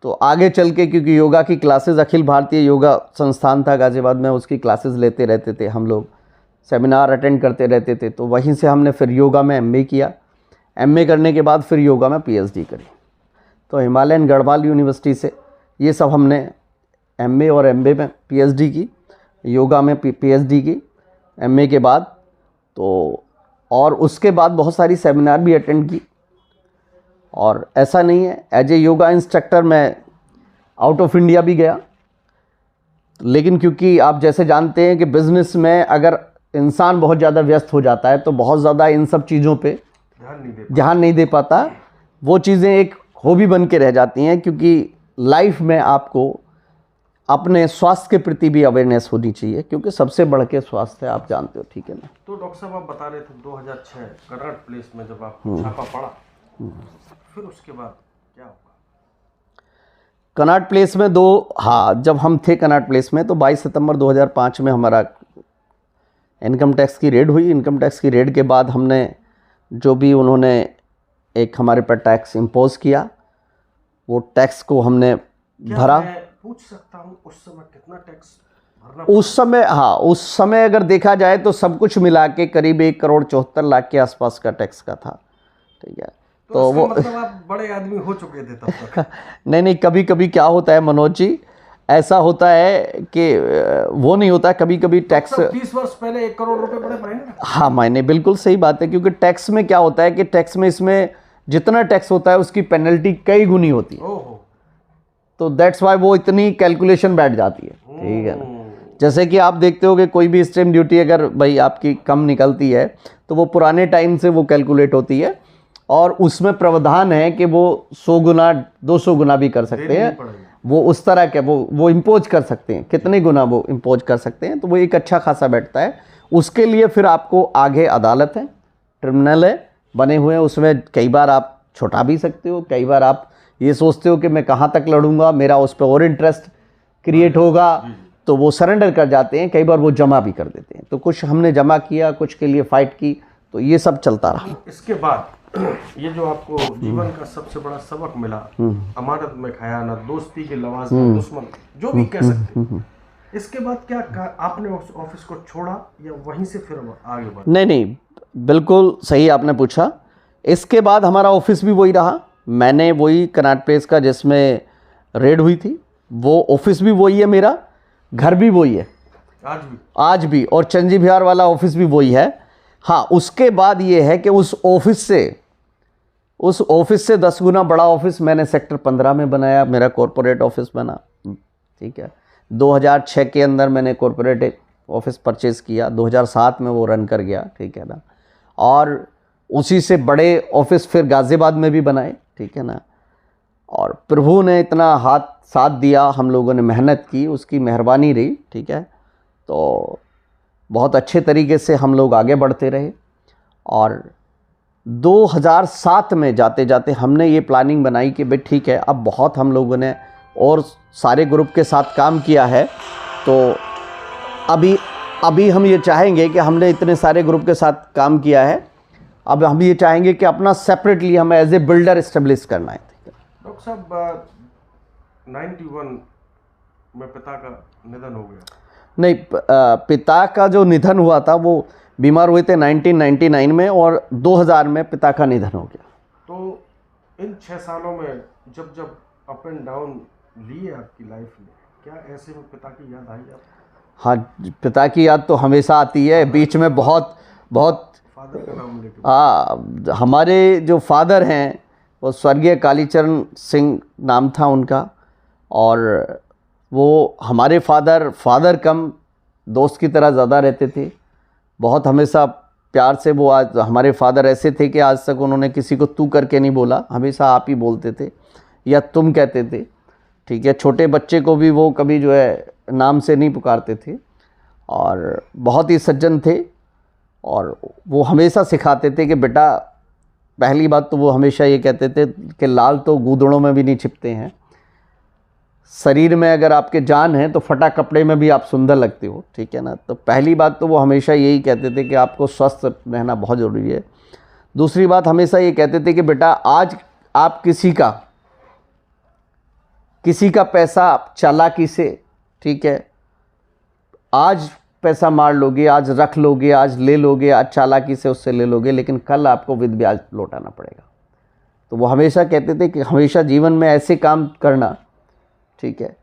तो आगे चल के, क्योंकि योगा की क्लासेस अखिल भारतीय योगा संस्थान था गाज़ियाबाद में, उसकी क्लासेस लेते रहते थे हम लोग, सेमिनार अटेंड करते रहते थे। तो वहीं से हमने फिर योगा में MA किया, MA करने के बाद फिर योगा में PhD करी। तो हिमालयन गढ़वाल यूनिवर्सिटी से ये सब हमने MA और MA में PhD की, योगा में PhD की MA के बाद। तो और उसके बाद बहुत सारी सेमिनार भी अटेंड की, और ऐसा नहीं है, एज ए योगा इंस्ट्रक्टर मैं आउट ऑफ इंडिया भी गया। लेकिन क्योंकि आप जैसे जानते हैं कि बिज़नेस में अगर इंसान बहुत ज़्यादा व्यस्त हो जाता है तो बहुत ज़्यादा इन सब चीज़ों पे ध्यान नहीं दे पाता। वो चीज़ें एक हॉबी बन के रह जाती हैं, क्योंकि लाइफ में आपको अपने स्वास्थ्य के प्रति भी अवेयरनेस होनी चाहिए, क्योंकि सबसे बढ़ के स्वास्थ्य है, आप जानते हो, ठीक है ना। तो डॉक्टर साहब, आप बता रहे थे 2006 कनॉट प्लेस में जब आप छापा पड़ा, फिर उसके बाद क्या हुआ? कनॉट प्लेस में जब हम थे कनॉट प्लेस में, तो 22 सितंबर 2005 में हमारा इनकम टैक्स की रेड हुई। इनकम टैक्स की रेड के बाद हमने जो भी उन्होंने एक हमारे पर टैक्स इम्पोज किया, वो टैक्स को हमने भरा। मैं पूछ सकता हूँ उस समय कितना टैक्स भरना? उस समय अगर देखा जाए तो सब कुछ मिला के करीब 1,74,00,000 के आसपास का टैक्स का था, ठीक है। तो वो मतलब आप बड़े आदमी हो चुके थे तब तक? नहीं, कभी कभी क्या होता है मनोज जी, ऐसा होता है कि वो नहीं होता, कभी कभी टैक्स 30 वर्ष पहले 1 करोड़ रुपए बड़े मायने। हाँ, मायने बिल्कुल सही बात है, क्योंकि टैक्स में क्या होता है कि टैक्स में इसमें जितना टैक्स होता है उसकी पेनल्टी कई गुनी होती है। तो दैट्स वाई वो इतनी कैलकुलेशन बैठ जाती है, ठीक है ना। जैसे कि आप देखते हो कि कोई भी स्टैम्प ड्यूटी अगर भाई आपकी कम निकलती है तो वो पुराने टाइम से वो कैलकुलेट होती है, और उसमें प्रावधान है कि वो 100 गुना 200 गुना भी कर सकते हैं। वो उस तरह के वो इम्पोज कर सकते हैं, कितने गुना वो इम्पोज कर सकते हैं, तो वो एक अच्छा खासा बैठता है। उसके लिए फिर आपको आगे अदालत है, ट्रिब्यूनल है बने हुए हैं, उसमें कई बार आप छुटा भी सकते हो, कई बार आप ये सोचते हो कि मैं कहाँ तक लड़ूंगा, मेरा उस पर और इंटरेस्ट क्रिएट होगा, तो वो सरेंडर कर जाते हैं, कई बार वो जमा भी कर देते हैं। तो कुछ हमने जमा किया, कुछ के लिए फ़ाइट की, तो ये सब चलता रहा। इसके बाद ये जो आपको जीवन का सबसे बड़ा सबक मिला, अमानत में खयानत, दोस्ती के लवाज़िम, दुश्मन, जो भी कह सकते, इसके बाद क्या आपने उस ऑफिस को छोड़ा या वहीं से फिर आगे बढ़ा? नहीं, बिल्कुल सही आपने पूछा। इसके बाद हमारा ऑफिस भी वही रहा। मैंने वही कनॉट प्लेस का जिसमें रेड हुई थी, वो ऑफिस भी वही है, मेरा घर भी वही है आज भी, और चंजी बिहार वाला ऑफिस भी वही है। हाँ, उसके बाद ये है कि उस ऑफिस से 10 गुना बड़ा ऑफिस मैंने सेक्टर 15 में बनाया, मेरा कॉरपोरेट ऑफिस बना। ठीक है, 2006 के अंदर मैंने कॉरपोरेट ऑफिस परचेज़ किया, 2007 में वो रन कर गया। ठीक है ना, और उसी से बड़े ऑफिस फिर गाज़ियाबाद में भी बनाए। ठीक है ना, और प्रभु ने इतना हाथ साथ दिया, हम लोगों ने मेहनत की, उसकी मेहरबानी रही। ठीक है, तो बहुत अच्छे तरीके से हम लोग आगे बढ़ते रहे। और 2007 में जाते जाते हमने ये प्लानिंग बनाई कि भाई ठीक है, अब बहुत हम लोगों ने और सारे ग्रुप के साथ काम किया है, तो अभी हम ये चाहेंगे कि हमने इतने सारे ग्रुप के साथ काम किया है, अब हम ये चाहेंगे कि अपना सेपरेटली हमें एज ए बिल्डर इस्टेब्लिश करना है। डॉक्टर साहब, 91 में पिता का निधन हो गया? नहीं, पिता का जो निधन हुआ था वो बीमार हुए थे 1999 में, और 2000 में पिता का निधन हो गया। तो इन 6 सालों में जब अप एंड डाउन लिए आपकी लाइफ में, क्या ऐसे में पिता की याद आई आपको? हाँ, पिता की याद तो हमेशा आती है। बीच में बहुत फादर का नाम लेके, हाँ, हमारे जो फादर हैं वो स्वर्गीय कालीचरण सिंह नाम था उनका, और वो हमारे फादर कम दोस्त की तरह ज़्यादा रहते थे। बहुत हमेशा प्यार से वो, आज हमारे फादर ऐसे थे कि आज तक उन्होंने किसी को तू करके नहीं बोला, हमेशा आप ही बोलते थे या तुम कहते थे। ठीक है, छोटे बच्चे को भी वो कभी जो है नाम से नहीं पुकारते थे, और बहुत ही सज्जन थे। और वो हमेशा सिखाते थे कि बेटा, पहली बात तो वो हमेशा ये कहते थे कि लाल तो गूदड़ों में भी नहीं छिपते हैं, शरीर में अगर आपके जान है तो फटा कपड़े में भी आप सुंदर लगते हो। ठीक है ना, तो पहली बात तो वो हमेशा यही कहते थे कि आपको स्वस्थ रहना बहुत ज़रूरी है। दूसरी बात हमेशा ये कहते थे कि बेटा, आज आप किसी का पैसा चालाकी से, ठीक है, आज पैसा मार लोगे, आज रख लोगे, आज ले लोगे, आज चालाकी से उससे ले लोगे, लेकिन कल आपको विद ब्याज लौटाना पड़ेगा। तो वो हमेशा कहते थे कि हमेशा जीवन में ऐसे काम करना, ठीक है,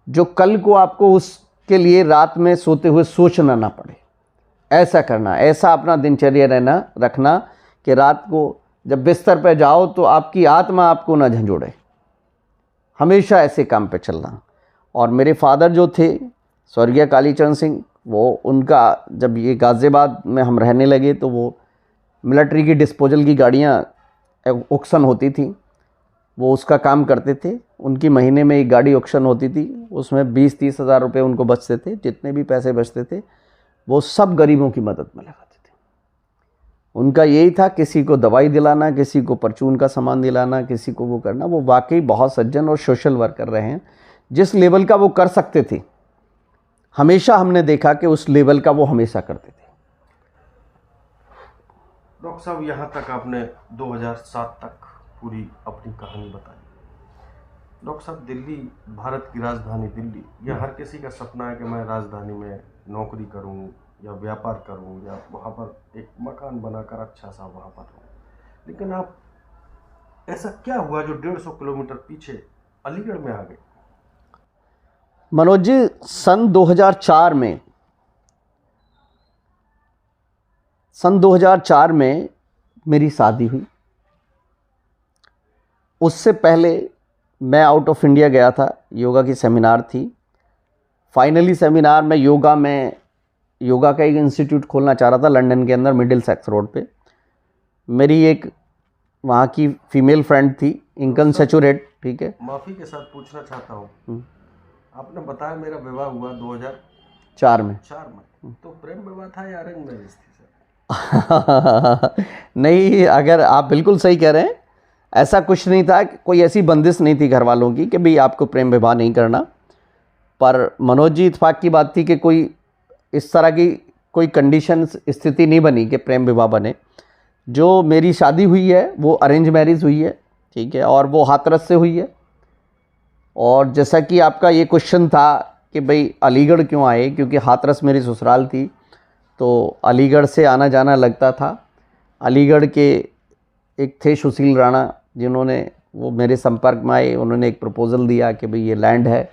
जो कल को आपको उसके लिए रात में सोते हुए सोचना ना पड़े। ऐसा करना, ऐसा अपना दिनचर्या रखना कि रात को जब बिस्तर पर जाओ तो आपकी आत्मा आपको ना झंझोड़े, हमेशा ऐसे काम पे चलना। और मेरे फादर जो थे स्वर्गीय कालीचरण सिंह, वो उनका जब ये गाज़ियाबाद में हम रहने लगे तो वो मिलिट्री की डिस्पोजल की गाड़ियाँ ऑक्शन होती थी, वो उसका काम करते थे। उनकी महीने में एक गाड़ी ऑक्शन होती थी, उसमें 20-30 हज़ार रुपये उनको बचते थे। जितने भी पैसे बचते थे वो सब गरीबों की मदद में लगाते थे। उनका यही था, किसी को दवाई दिलाना, किसी को परचून का सामान दिलाना, किसी को वो करना। वो वाकई बहुत सज्जन और सोशल वर्कर रहे हैं। जिस लेवल का वो कर सकते थे, हमेशा हमने देखा कि उस लेवल का वो हमेशा करते थे। डॉक्टर साहब, यहाँ तक आपने 2007 तक पूरी अपनी कहानी बताई। डॉक्टर साहब, दिल्ली, भारत की राजधानी दिल्ली, यह हर किसी का सपना है कि मैं राजधानी में नौकरी करूं या व्यापार करूं या वहाँ पर एक मकान बनाकर अच्छा सा वहाँ पर रहूं। लेकिन आप, ऐसा क्या हुआ जो 150 किलोमीटर पीछे अलीगढ़ में आ गए? मनोज जी, सन 2004 में मेरी शादी हुई। उससे पहले मैं आउट ऑफ इंडिया गया था, योगा की सेमिनार थी। फाइनली सेमिनार में योगा का एक इंस्टीट्यूट खोलना चाह रहा था लंदन के अंदर, मिडिल सेक्स रोड पे। मेरी एक वहाँ की फीमेल फ्रेंड थी, इंकन सचुरेट, ठीक है। माफ़ी के साथ पूछना चाहता हूँ, आपने बताया मेरा विवाह हुआ 2004 में। तो प्रेम विवाह था या अरेंज मैरिज थी सर? नहीं, अगर आप बिल्कुल सही कह रहे हैं, ऐसा कुछ नहीं था, कोई ऐसी बंदिश नहीं थी घर वालों की कि भाई आपको प्रेम विवाह नहीं करना। पर मनोज जी, इत्तेफाक की बात थी कि कोई इस तरह की कोई कंडीशन स्थिति नहीं बनी कि प्रेम विवाह बने। जो मेरी शादी हुई है वो अरेंज मैरिज हुई है, ठीक है, और वो हाथरस से हुई है। और जैसा कि आपका ये क्वेश्चन था कि भाई अलीगढ़ क्यों आए, क्योंकि हाथरस मेरी ससुराल थी, तो अलीगढ़ से आना जाना लगता था। अलीगढ़ के एक थे सुशील राणा, जिन्होंने वो मेरे संपर्क में आए, उन्होंने एक प्रपोज़ल दिया कि भाई ये लैंड है,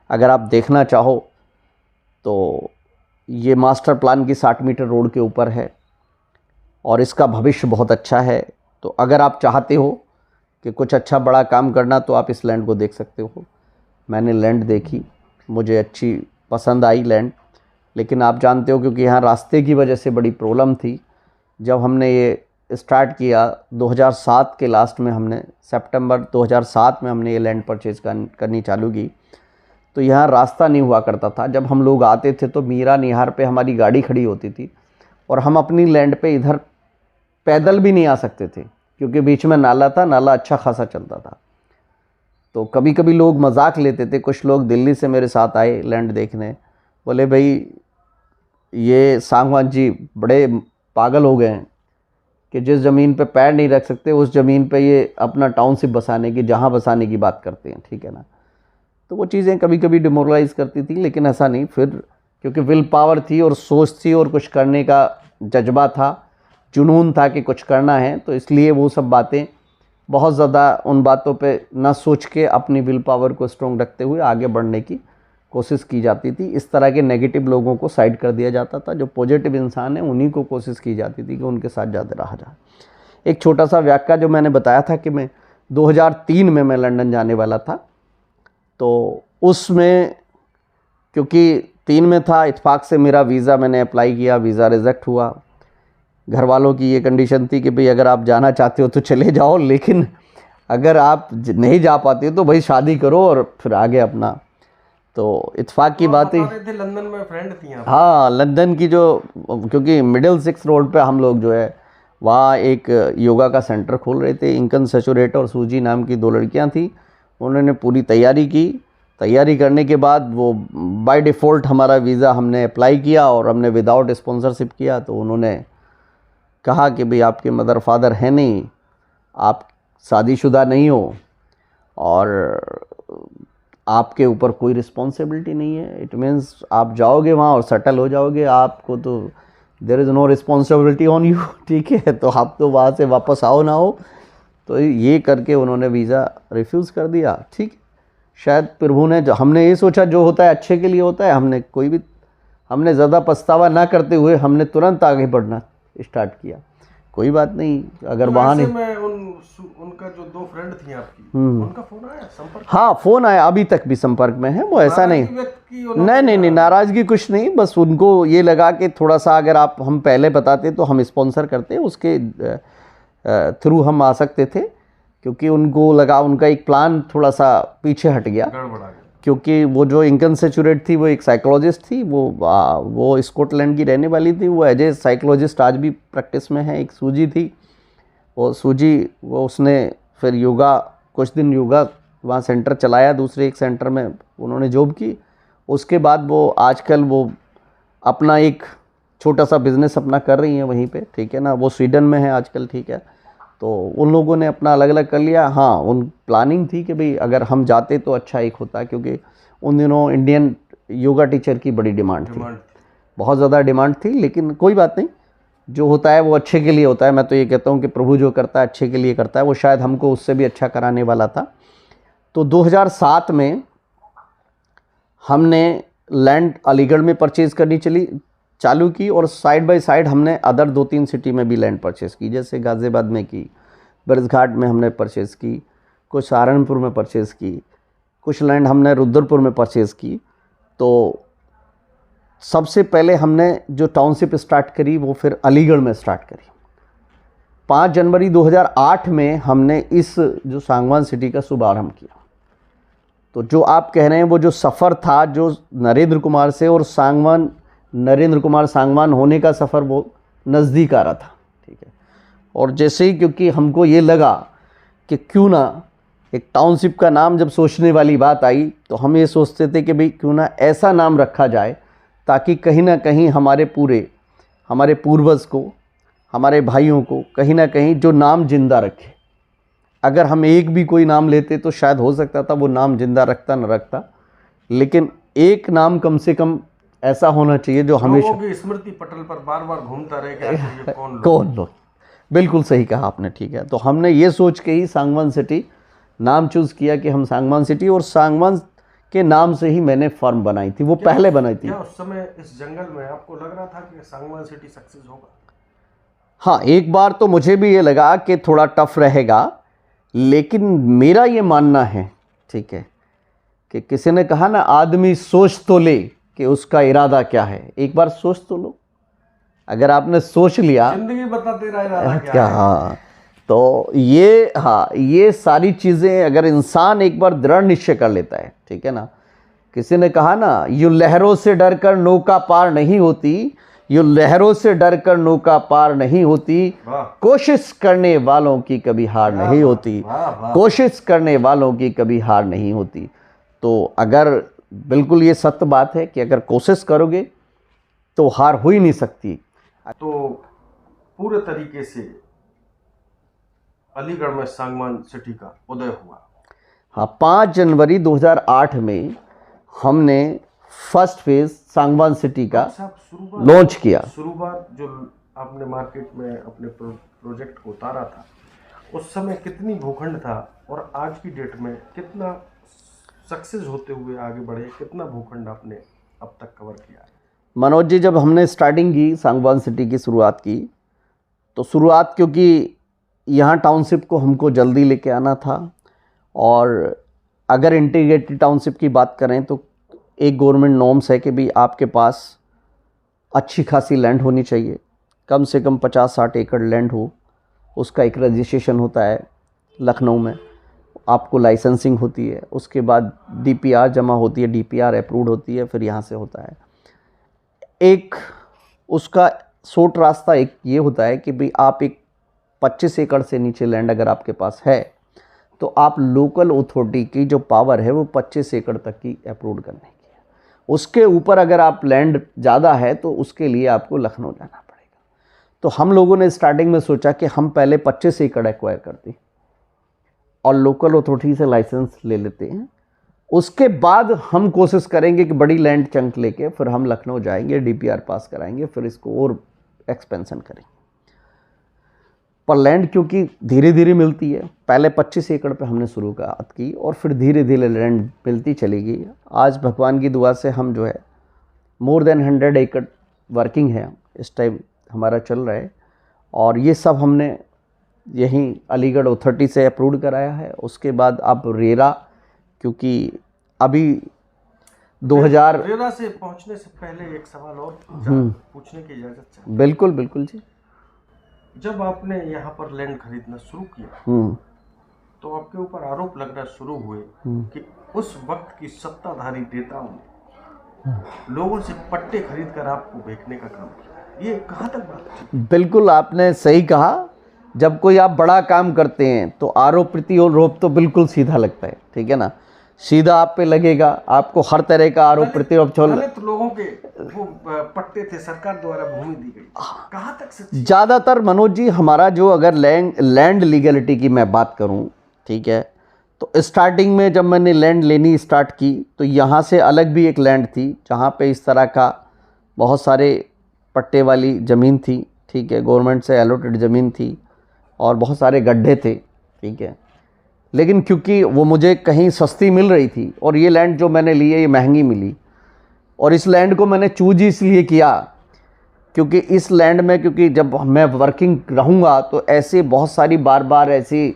अगर आप देखना चाहो तो ये मास्टर प्लान की 60 मीटर रोड के ऊपर है और इसका भविष्य बहुत अच्छा है। तो अगर आप चाहते हो कि कुछ अच्छा बड़ा काम करना तो आप इस लैंड को देख सकते हो। मैंने लैंड देखी, मुझे अच्छी पसंद आई लैंड, लेकिन आप जानते हो क्योंकि यहाँ रास्ते की वजह से बड़ी प्रॉब्लम थी। जब हमने ये स्टार्ट किया 2007 के लास्ट में, हमने सितंबर 2007 में हमने ये लैंड परचेज़ करनी चालू की, तो यहाँ रास्ता नहीं हुआ करता था। जब हम लोग आते थे तो मीरा निहार पे हमारी गाड़ी खड़ी होती थी और हम अपनी लैंड पे इधर पैदल भी नहीं आ सकते थे, क्योंकि बीच में नाला था, नाला अच्छा खासा चलता था। तो कभी कभी लोग मजाक लेते थे, कुछ लोग दिल्ली से मेरे साथ आए लैंड देखने, बोले भाई ये सांगवान जी बड़े पागल हो गए हैं कि जिस ज़मीन पे पैर नहीं रख सकते उस ज़मीन पे ये अपना टाउनशिप बसाने की, जहाँ बसाने की बात करते हैं, ठीक है ना। तो वो चीज़ें कभी कभी डिमोरलाइज़ करती थी, लेकिन ऐसा नहीं। फिर क्योंकि विल पावर थी और सोच थी और कुछ करने का जज्बा था, जुनून था कि कुछ करना है, तो इसलिए वो सब बातें बहुत ज़्यादा उन बातों पे ना सोच के अपनी विल पावर को स्ट्रॉन्ग रखते हुए आगे बढ़ने की कोशिश की जाती थी। इस तरह के नेगेटिव लोगों को साइड कर दिया जाता था। जो पॉजिटिव इंसान है उन्हीं को कोशिश की जाती थी कि उनके साथ ज़्यादा रहा जाए। एक छोटा सा व्याख्या जो मैंने बताया था कि मैं 2003 में मैं लंदन जाने वाला था, तो उसमें क्योंकि 3 में था, इत्तेफाक से मेरा वीज़ा मैंने अप्लाई किया, वीज़ा रिजेक्ट हुआ। घर वालों की ये कंडीशन थी कि भाई अगर आप जाना चाहते हो तो चले जाओ, लेकिन अगर आप नहीं जा पाते हो तो भाई शादी करो और फिर आगे अपना। तो इत्तेफाक की बात ही थे लंदन में फ्रेंड थी आप? हाँ, लंदन की जो, क्योंकि मिडिल 6 रोड पे हम लोग जो है वहाँ एक योगा का सेंटर खोल रहे थे। इंकन सचुरेट और सूजी नाम की 2 लड़कियाँ थी, उन्होंने पूरी तैयारी की। तैयारी करने के बाद वो बाय डिफ़ॉल्ट हमारा वीज़ा हमने अप्लाई किया और हमने विदाउट स्पॉन्सरशिप किया। तो उन्होंने कहा कि भाई आपके मदर फादर हैं नहीं, आप शादीशुदा नहीं हो और आपके ऊपर कोई रिस्पॉन्सिबिलिटी नहीं है। इट मीन्स आप जाओगे वहाँ और सेटल हो जाओगे, आपको तो there is no responsibility on you, ठीक है। तो आप तो वहाँ से वापस आओ ना हो। तो ये करके उन्होंने वीज़ा रिफ्यूज़ कर दिया, ठीक। शायद प्रभु ने, जो हमने ये सोचा जो होता है अच्छे के लिए होता है, हमने ज़्यादा पछतावा ना करते हुए हमने तुरंत आगे बढ़ना स्टार्ट किया। कोई बात नहीं, अगर तो वहाँ नहीं। मैं उनका जो 2 फ्रेंड थी आपकी, उनका फ़ोन आया, संपर्क? हाँ, फ़ोन आया, अभी तक भी संपर्क में है वो। ऐसा नहीं, नहीं, नाराज़गी कुछ नहीं, बस उनको ये लगा कि थोड़ा सा अगर आप हम पहले बताते तो हम स्पॉन्सर करते, उसके थ्रू हम आ सकते थे, क्योंकि उनको लगा उनका एक प्लान थोड़ा सा पीछे हट गया। क्योंकि वो जो इंकन सचुरेट थी वो एक साइकोलॉजिस्ट थी, वो स्कॉटलैंड की रहने वाली थी, वो एज ए साइकोलॉजिस्ट आज भी प्रैक्टिस में है। एक सूजी थी, वो सूजी उसने फिर योगा, कुछ दिन योगा वहाँ सेंटर चलाया, दूसरे एक सेंटर में उन्होंने जॉब की। उसके बाद वो आजकल वो अपना एक छोटा सा बिज़नेस अपना कर रही हैं वहीं पे, ठीक है ना। वो स्वीडन में है आजकल, ठीक है। तो उन लोगों ने अपना अलग अलग कर लिया। हाँ, उन प्लानिंग थी कि भाई अगर हम जाते तो अच्छा एक होता, क्योंकि उन दिनों इंडियन योगा टीचर की बड़ी डिमांड थी, बहुत ज़्यादा डिमांड थी। लेकिन कोई बात नहीं, जो होता है वो अच्छे के लिए होता है। मैं तो ये कहता हूँ कि प्रभु जो करता है अच्छे के लिए करता है। वो शायद हमको उससे भी अच्छा कराने वाला था। तो 2007 में हमने लैंड अलीगढ़ में परचेज़ करनी चालू की, और साइड बाय साइड हमने अदर 2-3 सिटी में भी लैंड परचेज़ की, जैसे गाज़ियाबाद में की, बरसघाट में हमने परचेज़ की, कुछ सहारनपुर में परचेज़ की, कुछ लैंड हमने रुद्रपुर में परचेज़ की। तो सबसे पहले हमने जो टाउनशिप स्टार्ट करी वो फिर अलीगढ़ में स्टार्ट करी। 5 जनवरी 2008 में हमने इस जो सांगवान सिटी का शुभारंभ किया। तो जो आप कह रहे हैं वो जो सफ़र था जो नरेंद्र कुमार से और नरेंद्र कुमार सांगवान होने का सफ़र, वो नज़दीक आ रहा था, ठीक है। और जैसे ही क्योंकि हमको ये लगा कि क्यों ना एक टाउनशिप का नाम जब सोचने वाली बात आई, तो हम ये सोचते थे कि भाई क्यों ना ऐसा नाम रखा जाए ताकि कहीं ना कहीं हमारे पूरे हमारे पूर्वज को, हमारे भाइयों को कहीं ना कहीं जो नाम जिंदा रखे। अगर हम एक भी कोई नाम लेते तो शायद हो सकता था वो नाम जिंदा रखता न रखता, लेकिन एक नाम कम से कम ऐसा होना चाहिए जो हमेशा लोगों की स्मृति पटल पर बार बार घूमता रहे कि आखिर ये कौन लोग। बिल्कुल सही कहा आपने, ठीक है। तो हमने ये सोच के ही सांगवान सिटी नाम चूज़ किया कि हम सांगवान सिटी, और सांगवान के नाम से ही मैंने फर्म बनाई थी, वो पहले बनाई थी। क्या उस समय इस जंगल में आपको लग रहा था कि सांगवान सिटी सक्सेस होगा? हाँ, एक बार तो मुझे भी ये लगा कि थोड़ा टफ रहेगा, लेकिन मेरा ये मानना है, ठीक है, कि किसी ने कहा ना, आदमी सोच तो ले कि उसका इरादा क्या है। एक बार सोच तो लो, अगर आपने सोच लिया, जिंदगी बताते रहा इरादा क्या है। हाँ, तो ये सारी चीज़ें अगर इंसान एक बार दृढ़ निश्चय कर लेता है, ठीक है ना। किसी ने कहा ना, यूं लहरों से डर कर नौका पार नहीं होती, यूं लहरों से डर कर नौका पार नहीं होती, कोशिश करने वालों की कभी हार नहीं होती, कोशिश करने वालों की कभी हार नहीं होती। तो अगर बिल्कुल ये सत्य बात है कि अगर कोशिश करोगे तो हार हो ही नहीं सकती। तो पूरे तरीके से अलीगढ़ में सांगवान सिटी का उदय हुआ। हाँ, 5 जनवरी 2008 में हमने फर्स्ट फेज सांगवान सिटी का लॉन्च किया। शुरुआत जो आपने मार्केट में अपने प्रोजेक्ट को उतारा था, उस समय कितनी भूखंड था और आज की डेट में कितना सक्सेस होते हुए आगे बढ़े, कितना भूखंड आपने अब तक कवर किया? मनोज जी, जब हमने स्टार्टिंग की सांगवान सिटी की शुरुआत की, तो शुरुआत क्योंकि यहाँ टाउनशिप को हमको जल्दी लेके आना था, और अगर इंटीग्रेटेड टाउनशिप की बात करें तो एक गवर्नमेंट नॉर्म्स है कि भी आपके पास अच्छी खासी लैंड होनी चाहिए, कम से कम 50-60 एकड़ लैंड हो। उसका एक रजिस्ट्रेशन होता है लखनऊ में, आपको लाइसेंसिंग होती है, उसके बाद DPR जमा होती है, DPR अप्रूव्ड होती है, फिर यहाँ से होता है। एक उसका शॉर्ट रास्ता एक ये होता है कि भाई आप एक 25 एकड़ से नीचे लैंड अगर आपके पास है तो आप लोकल अथॉरिटी की जो पावर है वो 25 एकड़ तक की अप्रूव करने की है। उसके ऊपर अगर आप लैंड ज़्यादा है तो उसके लिए आपको लखनऊ जाना पड़ेगा। तो हम लोगों ने स्टार्टिंग में सोचा कि हम पहले 25 एकड़ एक्वायर करते और लोकल अथॉरिटी से लाइसेंस ले लेते हैं, उसके बाद हम कोशिश करेंगे कि बड़ी लैंड चंक लेके फिर हम लखनऊ जाएंगे, DPR पास कराएंगे, फिर इसको और एक्सपेंशन करेंगे। पर लैंड क्योंकि धीरे धीरे मिलती है, पहले 25 एकड़ पे हमने शुरुआत की और फिर धीरे धीरे लैंड मिलती चली गई। आज भगवान की दुआ से हम जो है मोर देन 100 एकड़ वर्किंग है इस टाइम हमारा चल रहा है, और ये सब हमने यहीं अलीगढ़ अथॉरिटी से अप्रूव कराया है। उसके बाद अब रेरा, क्योंकि अभी 2000 रेरा से पहुंचने से पहले एक सवाल और पूछने की इजाज़त चाहूँ? बिल्कुल बिल्कुल जी। जब आपने यहाँ पर लैंड खरीदना शुरू किया तो आपके ऊपर आरोप लगना शुरू हुए कि उस वक्त की सत्ताधारी नेताओं ने लोगों से पट्टे खरीद कर आपको बेचने का काम किया। ये कहाँ तक बात है? बिल्कुल आपने सही कहा। जब कोई आप बड़ा काम करते हैं तो आरोप प्रत्यारोप तो बिल्कुल सीधा लगता है, ठीक है ना, सीधा आप पे लगेगा, आपको हर तरह का आरोप प्रत्यारोप तो लोगों के वो पट्टे थे, सरकार द्वारा भूमि दी गई, कहाँ तक सच्ची? ज़्यादातर मनोज जी हमारा जो अगर लैंड लीगलिटी की मैं बात करूं, ठीक है, तो स्टार्टिंग में जब मैंने लैंड लेनी स्टार्ट की तो यहाँ से अलग भी एक लैंड थी जहाँ पे इस तरह का बहुत सारे पट्टे वाली ज़मीन थी, ठीक है, गवर्नमेंट से अलॉटेड ज़मीन थी और बहुत सारे गड्ढे थे, ठीक है। लेकिन क्योंकि वो मुझे कहीं सस्ती मिल रही थी और ये लैंड जो मैंने ली है ये महंगी मिली, और इस लैंड को मैंने चूज इसलिए किया क्योंकि इस लैंड में, क्योंकि जब मैं वर्किंग रहूँगा तो ऐसे बहुत सारी बार बार ऐसी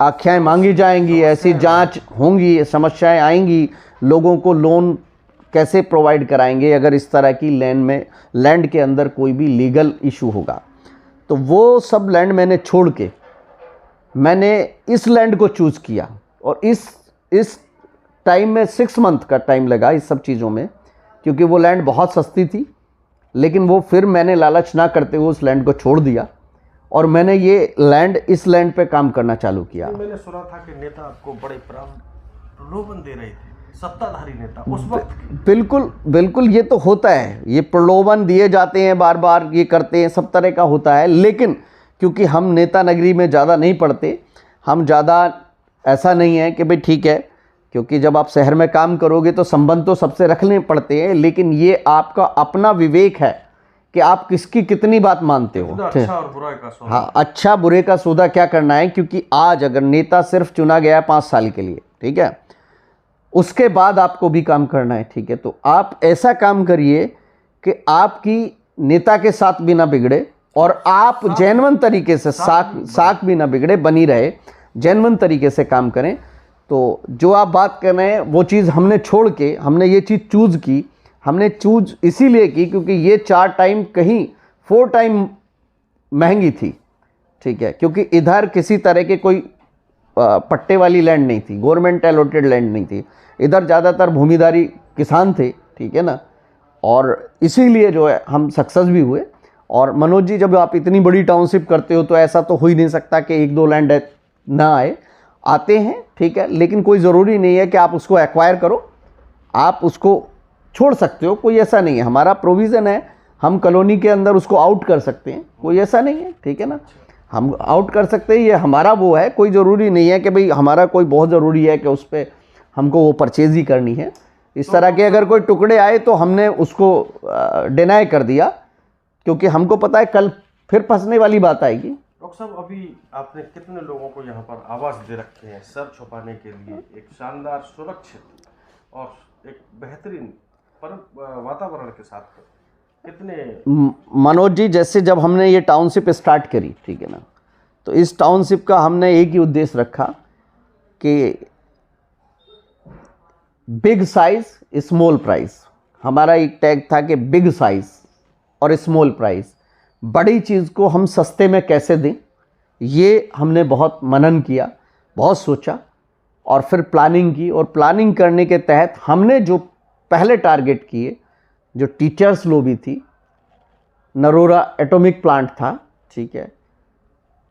आख्याएँ मांगी जाएंगी, ऐसी जांच होंगी, समस्याएं आएंगी, लोगों को लोन कैसे प्रोवाइड कराएंगे अगर इस तरह की लैंड के अंदर कोई भी लीगल इशू होगा। तो वो सब लैंड मैंने छोड़ के मैंने इस लैंड को चूज़ किया, और इस टाइम में 6 मंथ का टाइम लगा इस सब चीज़ों में, क्योंकि वो लैंड बहुत सस्ती थी। लेकिन वो फिर मैंने लालच ना करते हुए उस लैंड को छोड़ दिया और मैंने इस लैंड पे काम करना चालू किया। मैंने सुना था कि नेता आपको बड़े प्रलोभन दे रहे थे सत्ताधारी नेता उस वक्त बिल्कुल बिल्कुल, ये तो होता है, ये प्रलोभन दिए जाते हैं, बार बार ये करते हैं, सब तरह का होता है। लेकिन क्योंकि हम नेता नगरी में ज़्यादा नहीं पढ़ते, हम ज़्यादा ऐसा नहीं है कि भाई ठीक है, क्योंकि जब आप शहर में काम करोगे तो संबंध तो सबसे रखने पड़ते हैं, लेकिन ये आपका अपना विवेक है कि आप किसकी कितनी बात मानते हो। अच्छा और बुरा का सौदा। हाँ, अच्छा बुरे का सौदा क्या करना है, क्योंकि आज अगर नेता सिर्फ चुना गया है 5 साल के लिए, ठीक है, उसके बाद आपको भी काम करना है, ठीक है, तो आप ऐसा काम करिए कि आपकी नेता के साथ भी ना बिगड़े और आप जेन्युइन तरीके से साख भी ना बिगड़े, बनी रहे, जेन्युइन तरीके से काम करें। तो जो आप बात कर रहे हैं वो चीज़ हमने छोड़ के हमने ये चीज़ चूज़ की, हमने चूज इसीलिए की क्योंकि ये 4 टाइम कहीं 4 टाइम महंगी थी, ठीक है, क्योंकि इधर किसी तरह के कोई पट्टे वाली लैंड नहीं थी, गवर्नमेंट एलोटेड लैंड नहीं थी, इधर ज़्यादातर भूमिधारी किसान थे, ठीक है ना, और इसीलिए जो है हम सक्सेस भी हुए। और मनोज जी, जब आप इतनी बड़ी टाउनशिप करते हो तो ऐसा तो हो ही नहीं सकता कि 1-2 लैंड ना आए, आते हैं, ठीक है, लेकिन कोई ज़रूरी नहीं है कि आप उसको एक्वायर करो, आप उसको छोड़ सकते हो, कोई ऐसा नहीं है, हमारा प्रोविज़न है, हम कॉलोनी के अंदर उसको आउट कर सकते हैं, कोई ऐसा नहीं है, ठीक है ना, हम आउट कर सकते हैं, ये हमारा वो है, कोई ज़रूरी नहीं है कि भाई हमारा कोई बहुत ज़रूरी है कि उस पर हमको वो परचेज ही करनी है। इस तरह के अगर कोई टुकड़े आए तो हमने उसको डिनाई कर दिया, क्योंकि हमको पता है कल फिर फंसने वाली बात आएगी। डॉक्टर साहब, अभी आपने कितने लोगों को यहाँ पर आवास दे रखे हैं सर छुपाने के लिए, एक शानदार सुरक्षित और एक बेहतरीन वातावरण के साथ, कितने? मनोज जी, जैसे जब हमने ये टाउनशिप स्टार्ट करी, ठीक है ना, तो इस टाउनशिप का हमने एक ही उद्देश्य रखा कि बिग साइज स्मॉल प्राइस, हमारा एक टैग था कि बिग साइज और स्मॉल प्राइस, बड़ी चीज़ को हम सस्ते में कैसे दें, ये हमने बहुत मनन किया, बहुत सोचा और फिर प्लानिंग की। और प्लानिंग करने के तहत हमने जो पहले टारगेट किए, जो टीचर्स लॉबी थी, नरोरा एटॉमिक प्लांट था, ठीक है,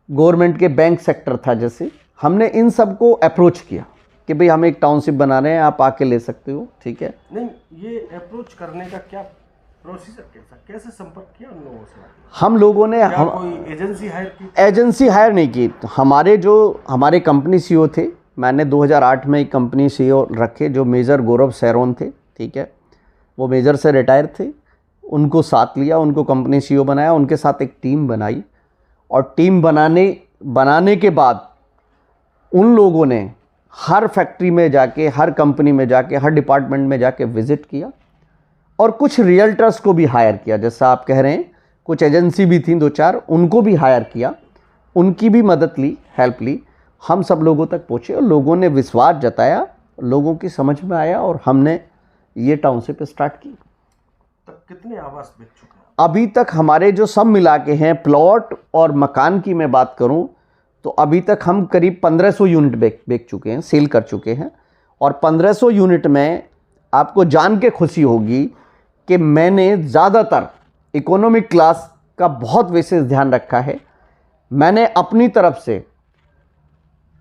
गवर्नमेंट के बैंक सेक्टर था, जैसे हमने इन सब को अप्रोच किया कि भाई हम एक टाउनशिप बना रहे हैं, आप आके ले सकते हो, ठीक है। नहीं, ये अप्रोच करने का क्या प्रोसीजर, कैसे संपर्क किया उन लोगों से? हम लोगों ने कोई एजेंसी हायर की? एजेंसी हायर नहीं की, हमारे कंपनी सीईओ थे, मैंने 2008 में एक कंपनी सीईओ रखे जो मेजर गौरव सैरोन थे, ठीक है, वो मेजर से रिटायर थे, उनको साथ लिया, उनको कंपनी सीईओ बनाया, उनके साथ एक टीम बनाई और टीम बनाने के बाद उन लोगों ने हर फैक्ट्री में जाके, हर कंपनी में जाके, हर डिपार्टमेंट में जाके विज़िट किया और कुछ रियल्टर्स को भी हायर किया, जैसा आप कह रहे हैं, कुछ एजेंसी भी थी 2-4, उनको भी हायर किया, उनकी भी मदद ली, हेल्प ली, हम सब लोगों तक पहुँचे और लोगों ने विश्वास जताया, लोगों की समझ में आया और हमने ये टाउनशिप स्टार्ट की। तब कितने आवास बिक चुके हैं? अभी तक हमारे जो सब मिला के हैं, प्लॉट और मकान की मैं बात करूं तो अभी तक हम करीब 1500 यूनिट बेच चुके हैं, सेल कर चुके हैं। और 1500 यूनिट में आपको जान के खुशी होगी कि मैंने ज़्यादातर इकोनॉमिक क्लास का बहुत विशेष ध्यान रखा है। मैंने अपनी तरफ से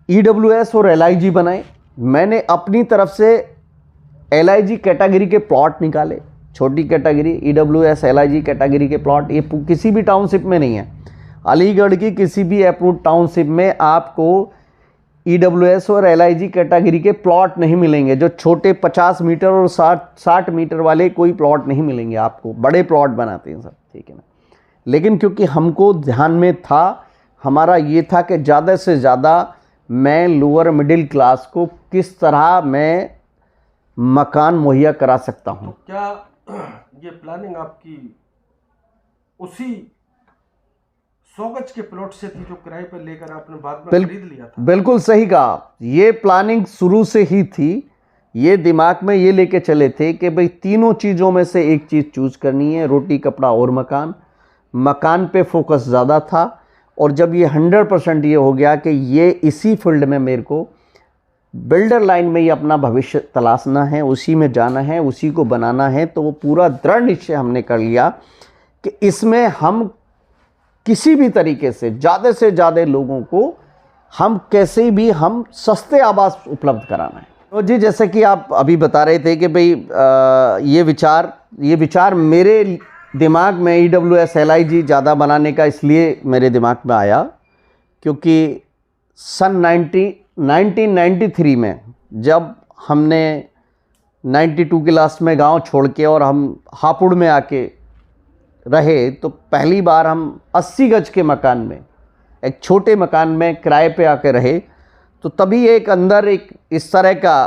EWS और LIG बनाए, मैंने अपनी तरफ से LIG कैटेगरी के प्लॉट निकाले, छोटी कैटेगरी EWS LIG कैटेगरी के प्लॉट, ये किसी भी टाउनशिप में नहीं है। अलीगढ़ की किसी भी अप्रूव्ड टाउनशिप में आपको EWS और LIG कैटेगरी के प्लॉट नहीं मिलेंगे, जो छोटे 50 मीटर और 60 मीटर वाले कोई प्लॉट नहीं मिलेंगे आपको, बड़े प्लॉट बनाते हैं सब, ठीक है ना। लेकिन क्योंकि हमको ध्यान में था, हमारा ये था कि ज़्यादा से ज़्यादा मैं लोअर मिडिल क्लास को किस तरह मैं मकान मुहैया करा सकता हूँ। तो क्या ये प्लानिंग आपकी उसी 100 गज के प्लॉट से थी जो किराए पर लेकर आपने बाद में खरीद लिया था? बिल्कुल सही कहा, ये प्लानिंग शुरू से ही थी, ये दिमाग में ये लेके चले थे कि भाई तीनों चीज़ों में से एक चीज़ चूज करनी है, रोटी कपड़ा और मकान। मकान पे फोकस ज़्यादा था और जब ये 100% ये हो गया कि ये इसी फील्ड में मेरे को बिल्डर लाइन में ही अपना भविष्य तलाशना है, उसी में जाना है, उसी को बनाना है, तो वो पूरा दृढ़ निश्चय हमने कर लिया कि इसमें हम किसी भी तरीके से ज़्यादा लोगों को हम कैसे भी हम सस्ते आवास उपलब्ध कराना है। तो जी, जैसे कि आप अभी बता रहे थे कि भाई ये विचार मेरे दिमाग में EWS LIG ज़्यादा बनाने का इसलिए मेरे दिमाग में आया क्योंकि सन 1993 में जब हमने 92 के लास्ट में गांव छोड़ के और हम हापुड़ में आके रहे, तो पहली बार हम 80 गज के मकान में, एक छोटे मकान में किराए पे आके रहे। तो तभी एक अंदर एक इस तरह का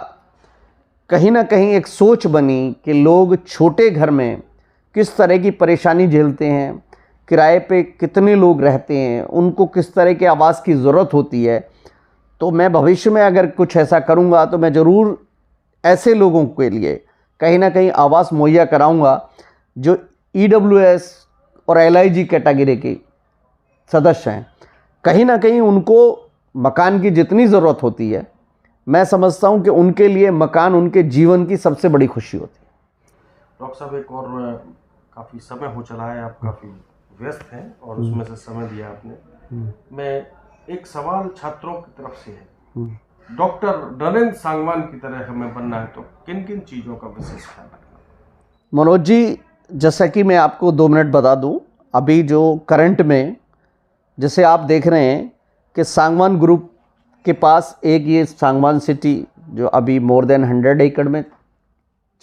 कहीं ना कहीं एक सोच बनी कि लोग छोटे घर में किस तरह की परेशानी झेलते हैं, किराए पे कितने लोग रहते हैं, उनको किस तरह के आवास की ज़रूरत होती है। तो मैं भविष्य में अगर कुछ ऐसा करूँगा तो मैं ज़रूर ऐसे लोगों के लिए कहीं ना कहीं आवास मुहैया कराऊँगा जो EWS और LIG कैटेगरी के सदस्य हैं। कहीं ना कहीं उनको मकान की जितनी ज़रूरत होती है, मैं समझता हूं कि उनके लिए मकान उनके जीवन की सबसे बड़ी खुशी होती है। डॉक्टर साहब, एक और काफ़ी समय हो चला है, आप काफ़ी व्यस्त हैं और उसमें से समय दिया आपने। मैं एक सवाल छात्रों की तरफ से है, डॉक्टर नरेंद्र सांगवान की तरह हमें बनना है तो किन किन चीज़ों का विशेष ख्याल रखना? मनोज जी, जैसा कि मैं आपको 2 मिनट बता दूं, अभी जो करंट में जैसे आप देख रहे हैं कि सांगवान ग्रुप के पास एक ये सांगवान सिटी जो अभी मोर देन 100 एकड़ में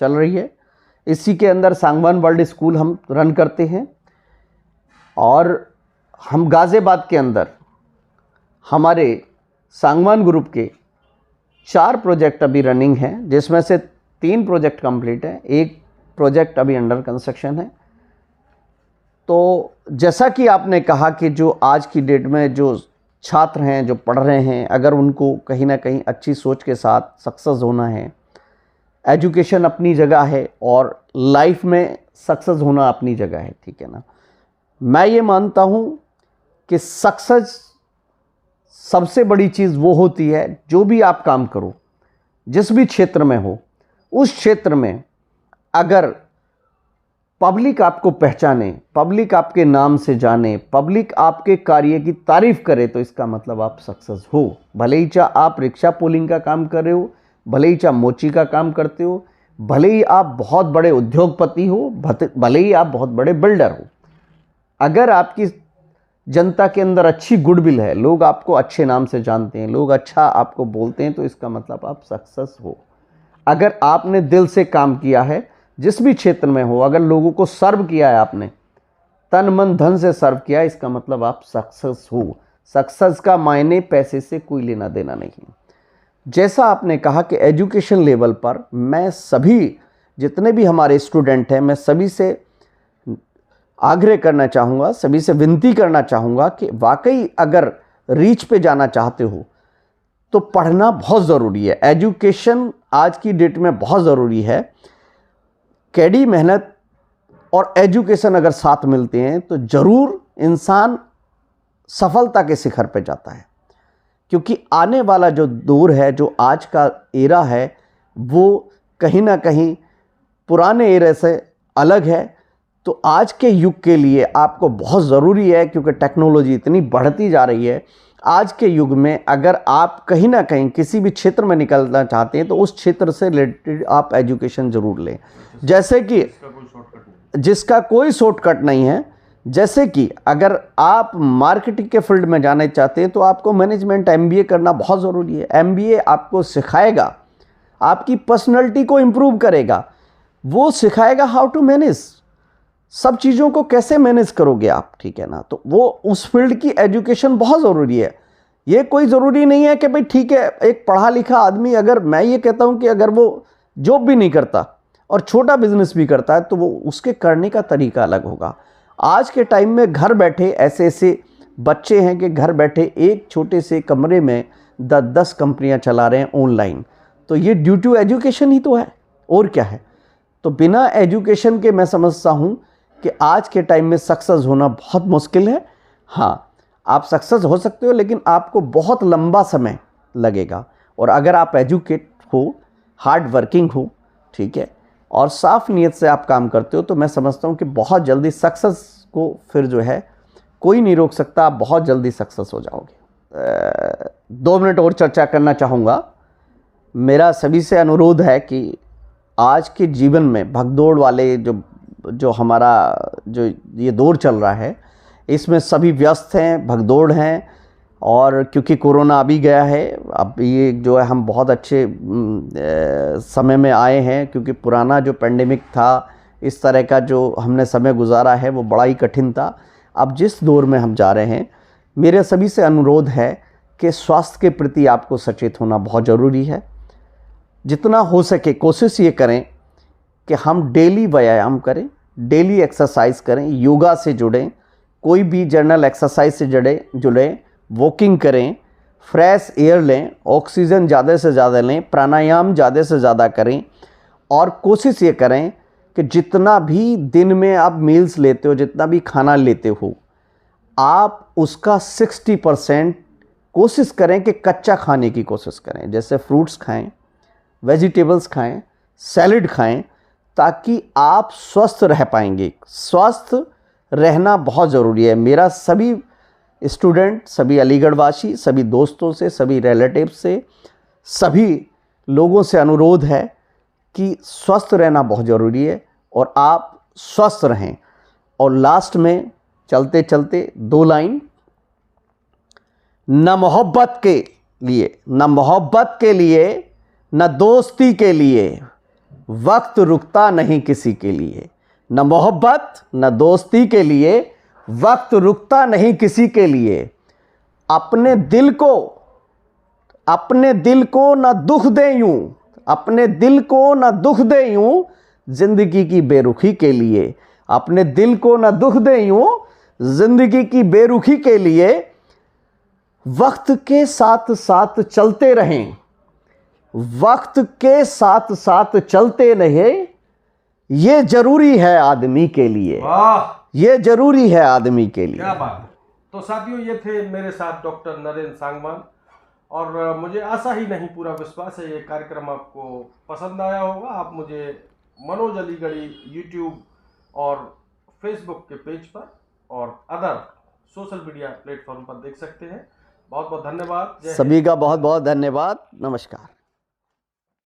चल रही है, इसी के अंदर सांगवान वर्ल्ड स्कूल हम रन करते हैं। और हम गाज़ियाबाद के अंदर हमारे सांगवान ग्रुप के 4 प्रोजेक्ट अभी रनिंग हैं, जिसमें से 3 प्रोजेक्ट कंप्लीट हैं, एक प्रोजेक्ट अभी अंडर कंस्ट्रक्शन है। तो जैसा कि आपने कहा कि जो आज की डेट में जो छात्र हैं जो पढ़ रहे हैं, अगर उनको कहीं ना कहीं अच्छी सोच के साथ सक्सेस होना है, एजुकेशन अपनी जगह है और लाइफ में सक्सेस होना अपनी जगह है, ठीक है ना। मैं ये मानता हूँ कि सक्सेस सबसे बड़ी चीज़ वो होती है, जो भी आप काम करो, जिस भी क्षेत्र में हो, उस क्षेत्र में अगर पब्लिक आपको पहचाने, पब्लिक आपके नाम से जाने, पब्लिक आपके कार्य की तारीफ करे, तो इसका मतलब आप सक्सेस हो। भले ही चाहे आप रिक्शा पुलिंग का काम कर रहे हो, भले ही चाहे मोची का काम करते हो, भले ही आप बहुत बड़े उद्योगपति हो, भले ही आप बहुत बड़े बिल्डर हो, अगर आपकी जनता के अंदर अच्छी गुडविल है, लोग आपको अच्छे नाम से जानते हैं, लोग अच्छा आपको बोलते हैं, तो इसका मतलब आप सक्सेस हो। अगर आपने दिल से काम किया है, जिस भी क्षेत्र में हो, अगर लोगों को सर्व किया है, आपने तन मन धन से सर्व किया, इसका मतलब आप सक्सेस हो। सक्सेस का मायने पैसे से कोई लेना देना नहीं। जैसा आपने कहा कि एजुकेशन लेवल पर मैं सभी जितने भी हमारे स्टूडेंट हैं, मैं सभी से आग्रह करना चाहूँगा, सभी से विनती करना चाहूँगा कि वाकई अगर रीच पे जाना चाहते हो तो पढ़ना बहुत ज़रूरी है। एजुकेशन आज की डेट में बहुत ज़रूरी है। कड़ी मेहनत और एजुकेशन अगर साथ मिलते हैं तो ज़रूर इंसान सफलता के शिखर पे जाता है, क्योंकि आने वाला जो दौर है, जो आज का एरा है, वो कहीं ना कहीं पुराने एरे से अलग है। तो आज के युग के लिए आपको बहुत ज़रूरी है, क्योंकि टेक्नोलॉजी इतनी बढ़ती जा रही है, आज के युग में अगर आप कहीं ना कहीं किसी भी क्षेत्र में निकलना चाहते हैं तो उस क्षेत्र से रिलेटेड आप एजुकेशन ज़रूर लें। जैसे कि जिसका कोई शॉर्टकट नहीं है, जैसे कि अगर आप मार्केटिंग के फील्ड में जाना चाहते हैं तो आपको मैनेजमेंट MBA करना बहुत ज़रूरी है। MBA आपको सिखाएगा, आपकी पर्सनैलिटी को इम्प्रूव करेगा, वो सिखाएगा हाउ टू मैनेज, सब चीज़ों को कैसे मैनेज करोगे आप, ठीक है ना। तो वो उस फील्ड की एजुकेशन बहुत ज़रूरी है। ये कोई ज़रूरी नहीं है कि भाई ठीक है एक पढ़ा लिखा आदमी, अगर मैं ये कहता हूँ कि अगर वो जॉब भी नहीं करता और छोटा बिजनेस भी करता है तो वो उसके करने का तरीका अलग होगा। आज के टाइम में घर बैठे ऐसे ऐसे बच्चे हैं कि घर बैठे एक छोटे से कमरे में 10 कंपनियां चला रहे हैं ऑनलाइन। तो ये ड्यू टू एजुकेशन ही तो है, और क्या है। तो बिना एजुकेशन के मैं समझता हूँ कि आज के टाइम में सक्सेस होना बहुत मुश्किल है। हाँ, आप सक्सेस हो सकते हो, लेकिन आपको बहुत लंबा समय लगेगा। और अगर आप एजुकेट हो, हार्ड वर्किंग हो, ठीक है, और साफ नीयत से आप काम करते हो, तो मैं समझता हूँ कि बहुत जल्दी सक्सेस को फिर जो है कोई नहीं रोक सकता, आप बहुत जल्दी सक्सेस हो जाओगे। 2 मिनट और चर्चा करना चाहूँगा मेरा सभी से अनुरोध है कि आज के जीवन में भगदौड़ वाले जो हमारा जो ये दौर चल रहा है, इसमें सभी व्यस्त हैं, भगदौड़ हैं। और क्योंकि कोरोना अभी गया है, अब ये जो है हम बहुत अच्छे समय में आए हैं, क्योंकि पुराना जो पेंडेमिक था, इस तरह का जो हमने समय गुजारा है वो बड़ा ही कठिन था। अब जिस दौर में हम जा रहे हैं, मेरे सभी से अनुरोध है कि स्वास्थ्य के प्रति आपको सचेत होना बहुत ज़रूरी है। जितना हो सके कोशिश ये करें कि हम डेली व्यायाम करें, डेली एक्सरसाइज करें, योगा से जुड़ें, कोई भी जनरल एक्सरसाइज से जुड़ें, वॉकिंग करें, फ्रेश एयर लें, ऑक्सीजन ज़्यादा से ज़्यादा लें, प्राणायाम ज़्यादा से ज़्यादा करें। और कोशिश ये करें कि जितना भी दिन में आप मील्स लेते हो, जितना भी खाना लेते हो, आप उसका 60% कोशिश करें कि कच्चा खाने की कोशिश करें। जैसे फ्रूट्स खाएं, वेजिटेबल्स खाएं, सैलेड खाएं, ताकि आप स्वस्थ रह पाएंगे। स्वस्थ रहना बहुत ज़रूरी है। मेरा सभी स्टूडेंट, सभी अलीगढ़ वासी, सभी दोस्तों से, सभी रिलेटिव्स से, सभी लोगों से अनुरोध है कि स्वस्थ रहना बहुत ज़रूरी है और आप स्वस्थ रहें। और लास्ट में चलते चलते 2 लाइन, न मोहब्बत के लिए, न दोस्ती के लिए वक्त रुकता नहीं किसी के लिए। न मोहब्बत न दोस्ती के लिए वक्त रुकता नहीं किसी के लिए। अपने दिल को न दुख दे यूं, जिंदगी की बेरुखी के लिए। अपने दिल को न दुख दे यूं, जिंदगी की बेरुखी के लिए। वक्त के साथ साथ चलते रहें, ये जरूरी है आदमी के लिए। वाह, ये जरूरी है आदमी के लिए। क्या बात है। तो साथियों, ये थे मेरे साथ डॉक्टर नरेंद्र सांगवान। और मुझे आशा ही नहीं, पूरा विश्वास है ये कार्यक्रम आपको पसंद आया होगा। आप मुझे मनोज अलीगढ़ी यूट्यूब और फेसबुक के पेज पर और अदर सोशल मीडिया प्लेटफॉर्म पर देख सकते हैं। बहुत बहुत धन्यवाद। सभी का बहुत बहुत धन्यवाद। नमस्कार।